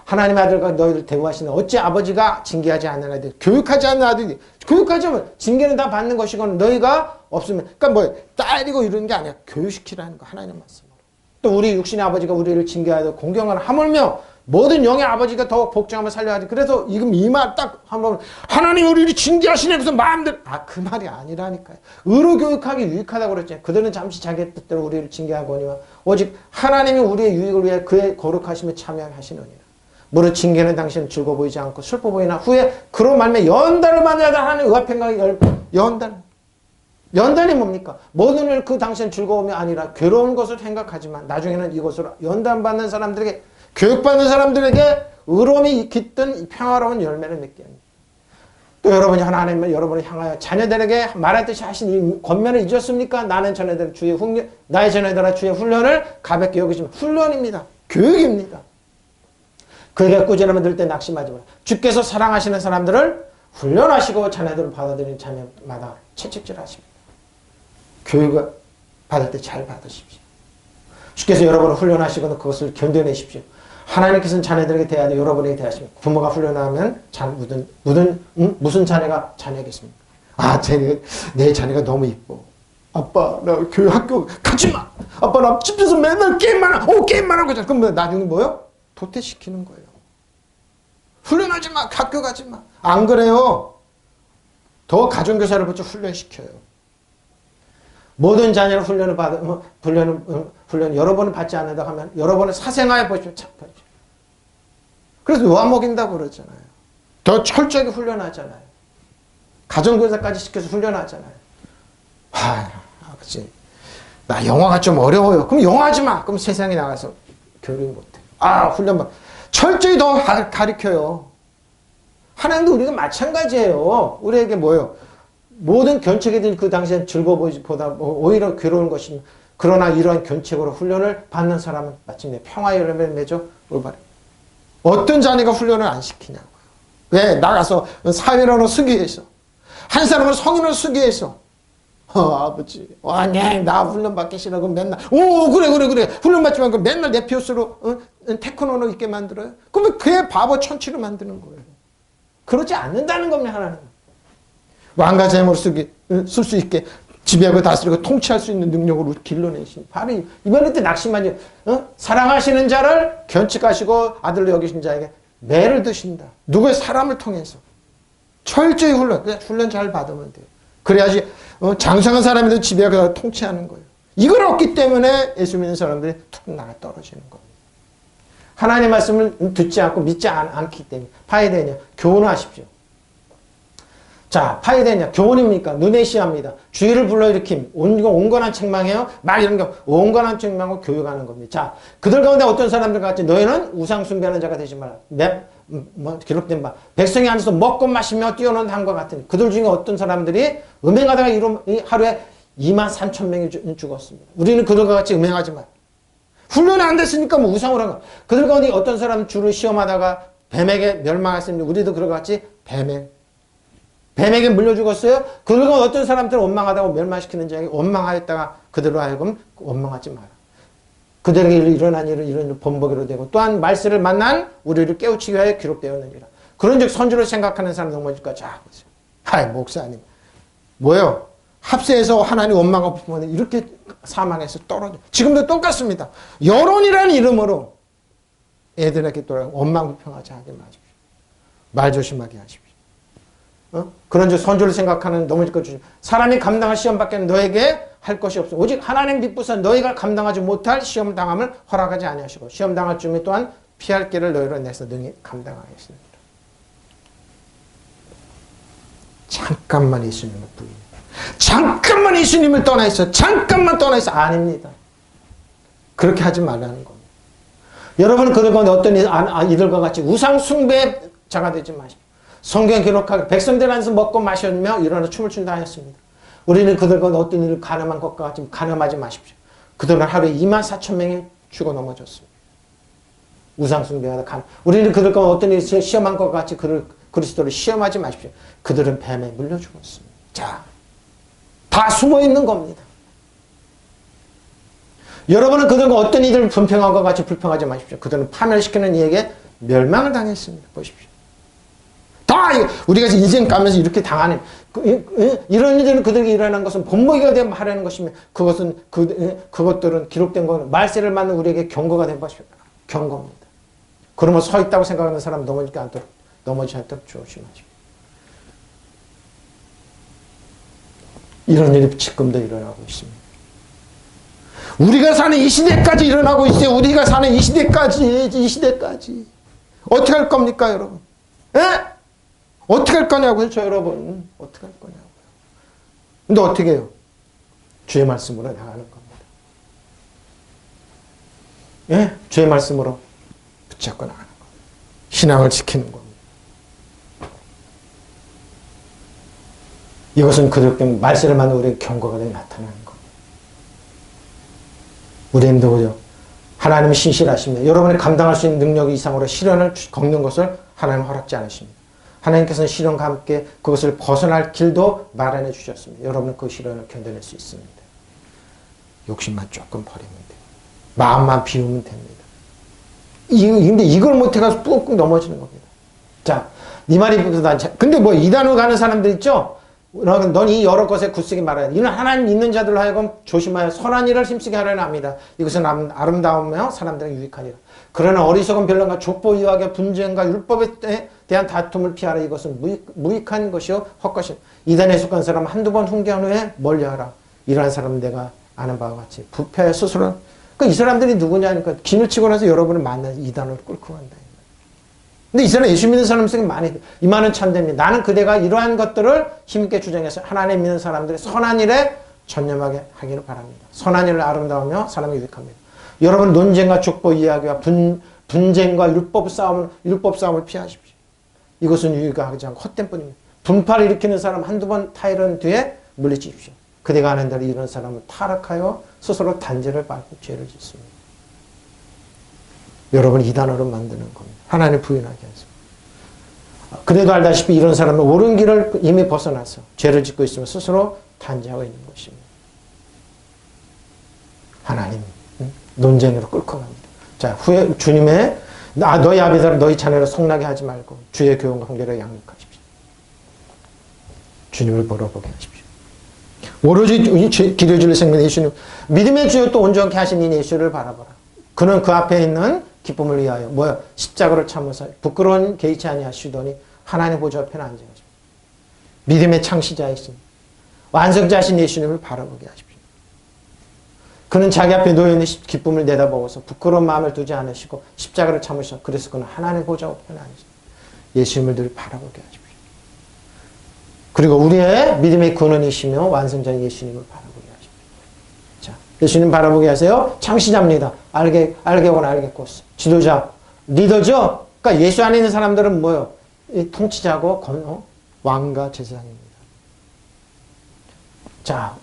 하나님의 아들과 너희를 대우하시는 어찌 아버지가 징계하지 않는 아들, 교육하지 않는 아들이 교육하지 않으면 징계는 다 받는 것이거든 너희가 없으면 그러니까 때리고 이러는 게 아니라 교육시키라는 거 하나님 말씀으로. 또 우리 육신의 아버지가 우리를 징계하여 공경하는 하물며 모든 영의 아버지가 더 복종하며 살려야 하지. 그래서 지금 이 말 딱 한번 하나님 우리를 징계하시네 그래서 마음대로 그 말이 아니라니까요. 의로 교육하기 유익하다고 그랬잖아요. 그들은 잠시 자기 뜻대로 우리를 징계하거니와 오직 하나님이 우리의 유익을 위해 그의 거룩하심에 참여하게 하시느니라. 무릇 징계는 당신은 즐거워 보이지 않고 슬퍼 보이나 후에 그로 말미암아 연단을 받아야 하는 의합행각이 연단이 뭡니까? 모든 일 그 당시엔 즐거움이 아니라 괴로운 것을 생각하지만 나중에는 이것으로 연단받는 사람들에게 교육받는 사람들에게 의로움이 깃든 평화로운 열매를 맺게 합니다. 또 여러분이 하나님을 여러분을 향하여 자녀들에게 말했듯이 하신 이 권면을 잊었습니까? 나의 자녀들아 주의 훈련을 가볍게 여기지만 훈련입니다. 교육입니다. 그에게 꾸준함을 들 때 낙심하지 마라. 주께서 사랑하시는 사람들을 훈련하시고 자녀들을 받아들이는 자녀마다 채찍질하십니다. 교육을 받을 때 잘 받으십시오. 주께서 여러분을 훈련하시고는 그것을 견뎌내십시오. 하나님께서는 자녀들에게 대하여 여러분에게 대하십니다. 부모가 훈련하면 무슨 자녀가 자녀겠습니까? 내 자녀가 너무 이뻐. 아빠 나 학교 가지 마. 아빠 나 집에서 맨날 게임만 하고 있잖아. 그럼 나중에 뭐요? 도태시키는 거예요. 훈련하지 마. 학교 가지 마. 안 그래요. 더 가정교사를 붙여 훈련시켜요. 모든 자녀를 훈련 여러 번은 받지 않는다 하면 여러 번을 사생하여 보십시오. 그래서 놓아먹인다고 그러잖아요. 더 철저하게 훈련하잖아요. 가정교사까지 시켜서 훈련하잖아요. 아버지 나 영어가 좀 어려워요. 그럼 영어 하지 마. 그럼 세상에 나가서 교육 못해. 훈련만 철저히 더 가르쳐요. 하나님도 우리가 마찬가지예요. 우리에게 뭐예요? 모든 견책이든 그 당시엔 즐거워 보이지보다 오히려 괴로운 것입니다. 그러나 이러한 견책으로 훈련을 받는 사람은 마침내 평화의 열매를 맺어 올바르. 어떤 자녀가 훈련을 안 시키냐고요. 왜? 나가서 사회론을 쓰기 위해서. 한 사람은 성인을 쓰기 위해서. 아버지. 나 훈련 받기 싫어. 그럼 맨날, 그래. 훈련 받지 말고 맨날 내 피어스로 테크노로 있게 만들어요. 그러면 그의 바보 천치로 만드는 거예요. 그렇지 않는다는 겁니다. 하나님. 왕과 재물을 쓸 수 있게 지배하고 다스리고 통치할 수 있는 능력으로 길러내신 바로 이번에 때 낙심하지. 사랑하시는 자를 견칙하시고 아들로 여기신 자에게 매를 드신다. 누구의 사람을 통해서 철저히 훈련 잘 받으면 돼요. 그래야지 장성한 사람이도 지배하고 통치하는 거예요. 이걸 얻기 때문에 예수 믿는 사람들이 툭 나가 떨어지는 겁니다. 하나님의 말씀을 듣지 않고 믿지 않기 때문에 파해되냐? 교훈하십시오. 자, 파해되냐? 교훈입니까? 눈에 시합니다. 주의를 불러일으킴. 온건한 책망이에요. 막 이런 거 온건한 책망을 교육하는 겁니다. 자, 그들 가운데 어떤 사람들 같이 너희는 우상 숭배하는 자가 되지 마라. 기록된 바 백성이 앉아서 먹고 마시며 뛰어노는 함과 같으니 그들 중에 어떤 사람들이 음행하다가 하루에 23,000명이 죽었습니다. 우리는 그들과 같이 음행하지 마요. 훈련이 안 됐으니까 뭐 우상을 한 거. 그들 가운데 어떤 사람은 주를 시험하다가 뱀에게 멸망했습니다. 우리도 그들과 같이 뱀에게 물려 죽었어요. 그들 가운데 어떤 사람들은 원망하다가 멸망시키는 자에게 원망하였다가 그들로 하여금 원망하지 마라. 그들에게 일어난 일은 이런 일 본보기로 되고 또한 말세를 만난 우리를 깨우치기 위하여 기록되었느니라. 그런즉 선주를 생각하는 사람 넘어질까? 자, 보세요. 하이 목사님, 뭐요? 합세해서 하나님 원망하고 부모는 이렇게 사망해서 떨어져. 지금도 똑같습니다. 여론이라는 이름으로 애들에게 또 원망 불평하지 하지 마십시오. 말 조심하게 하십시오. 그런즉 선주를 생각하는 넘어질 것 주시. 사람이 감당할 시험밖에 너에게 할 것이 없어. 오직 하나님 빛부사 너희가 감당하지 못할 시험 당함을 허락하지 아니하시고 시험 당할 쯤에 또한 피할 길을 너희로 내서 능히 감당하겠습니다. 잠깐만 예수님을 부인해. 잠깐만 예수님을 떠나 있어. 잠깐만 떠나 있어. 아닙니다. 그렇게 하지 말라는 겁니다. 여러분은 그들 가운데 어떤 이들과 같이 우상 숭배자가 되지 마십시오. 성경에 기록하게 백성들 안에서 먹고 마셨며 일어나 춤을 춘다 하였습니다. 우리는 그들과 어떤 일을 가늠한 것과 같이 가늠하지 마십시오. 그들은 하루에 24,000명이 죽어 넘어졌습니다. 우상숭배하다 가늠. 우리는 그들과 어떤 일을 시험한 것과 같이 그리스도를 시험하지 마십시오. 그들은 뱀에 물려 죽었습니다. 자, 다 숨어 있는 겁니다. 여러분은 그들과 어떤 이들을 불평한 것과 같이 불평하지 마십시오. 그들은 파멸시키는 이에게 멸망을 당했습니다. 보십시오. 다 우리가 인생 가면서 이렇게 당하는 이런 일들은 그들에게 일어난 것은 본보기가 되면 하려는 것이며 그것들은 기록된 것은 말세를 맞는 우리에게 경고가 된 것입니다. 경고입니다. 그러면 서 있다고 생각하는 사람 넘어지지 않도록 조심하십시오. 이런 일이 지금도 일어나고 있습니다. 우리가 사는 이 시대까지 일어나고 있어요. 우리가 사는 이 시대까지. 어떻게 할 겁니까, 여러분? 에? 어떻게 할 거냐고요, 여러분. 어떻게 할 거냐고요. 근데 어떻게 해요? 주의 말씀으로 나가는 겁니다. 예? 주의 말씀으로 붙잡고 나가는 겁니다. 신앙을 지키는 겁니다. 이것은 그렇게 말세를 만나 우리의 경고가 되어 나타나는 겁니다. 우리님도 그죠? 하나님은 신실하십니다. 여러분이 감당할 수 있는 능력 이상으로 시련을 겪는 것을 하나님은 허락지 않으십니다. 하나님께서는 시련과 함께 그것을 벗어날 길도 마련해 주셨습니다. 여러분은 그 시련을 견뎌낼 수 있습니다. 욕심만 조금 버리면 돼요. 마음만 비우면 됩니다. 근데 이걸 못해가지고 꾹꾹 넘어지는 겁니다. 자, 네 말이 근데 뭐 이단으로 가는 사람들 있죠? 넌 이 여러 것에 굳세게 말하라. 이는 하나님 믿는 자들로 하여금 조심하여 선한 일을 힘쓰게 하려는 합니다. 이것은 아름다우며 사람들에게 유익하니라. 그러나 어리석은 변론과 족보 이야기와 분쟁과 율법에 대한 다툼을 피하라. 이것은 무익한 것이요 헛것이요. 이단에 속한 사람은 한두 번 훈계한 후에 멀리하라. 이러한 사람은 내가 아는 바와 같이 부패 스스로. 이 사람들이 누구냐니까 기를 치고 나서 여러분을 만나서 이단으로 끌고 간다. 근데 이 사람 예수 믿는 사람 중에 이 말은 참됩니다. 나는 그대가 이러한 것들을 힘있게 주장해서 하나님 믿는 사람들의 선한 일에 전념하게 하기를 바랍니다. 선한 일을 아름다우며 사람이 유익합니다. 여러분 논쟁과 족보 이야기와 분쟁과 율법 싸움을 피하십시오. 이것은 유익하지 않고 헛된 뿐입니다. 분파를 일으키는 사람 한두 번 타이른 뒤에 물리치십시오. 그대가 아는 대로 이런 사람은 타락하여 스스로 단죄를 밟고 죄를 짓습니다. 여러분 이단으로 만드는 겁니다. 하나님 부인하게 해서. 그래도 알다시피 이런 사람은 옳은 길을 이미 벗어나서 죄를 짓고 있으면 스스로 단죄하고 있는 것입니다. 하나님 논쟁으로 끌고 갑니다. 자, 후에 주님의 너희 아비들은 너희 자녀를 성나게 하지 말고 주의 교훈과 훈계를 양육하십시오. 주님을 보러 보게 하십시오. 오로지 길을 줄일 생명 예수님, 믿음의 주여 또 온전케 하신 이 예수를 바라보라. 그는 그 앞에 있는 기쁨을 위하여 뭐야 십자가를 참으사 부끄러운 개의치 아니하시더니 하나님 보좌 앞에 앉으십니다. 믿음의 창시자이신 완성자신 예수님을 바라보게 하십시오. 그는 자기 앞에 놓여있는 기쁨을 내다보고서 부끄러운 마음을 두지 않으시고 십자가를 참으셔. 그래서 그는 하나님 보좌 앞에 앉으십니다. 예수님을 늘 바라보게 하십시오. 그리고 우리의 믿음의 근원이시며 완성자인 예수님을 바라보게 하십시오. 자, 예수님 바라보게 하세요. 창시자입니다. 알게고는 알겠고 지도자, 리더죠. 그러니까 예수 안에 있는 사람들은 뭐예요? 통치자고 왕과 제사장입니다. 자,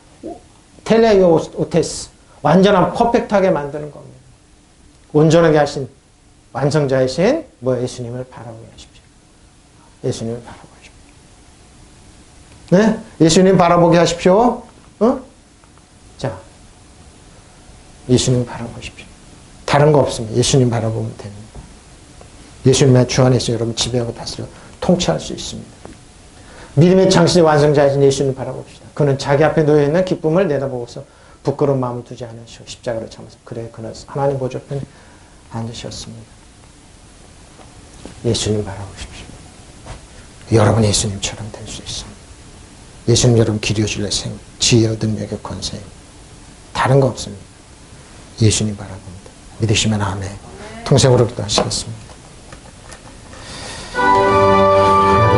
텔레오테스, 완전한 퍼펙트하게 만드는 겁니다. 온전하게 하신 완성자이신 예수님을 바라보게 하십시오. 예수님을 바라보게 하십시오. 네? 예수님 바라보게 하십시오. 자, 예수님 바라보십시오. 다른 거 없습니다. 예수님 바라보면 됩니다. 예수님의 주 안에서 여러분 지배하고 다스려 통치할 수 있습니다. 믿음의 창시자 완성자이신 예수님을 바라봅시다. 그는 자기 앞에 놓여있는 기쁨을 내다보고서 부끄러운 마음을 두지 않으시고 십자가를 참아서 그래 그는 하나님 보좌 앞에 앉으셨습니다. 예수님 바라보십시오. 여러분 예수님처럼 될 수 있습니다. 예수님 여러분 기려줄래 생 지혜와 능력의 권세 다른 거 없습니다. 예수님 바라봅니다. 믿으시면 아멘. 통성으로 기도하시겠습니다.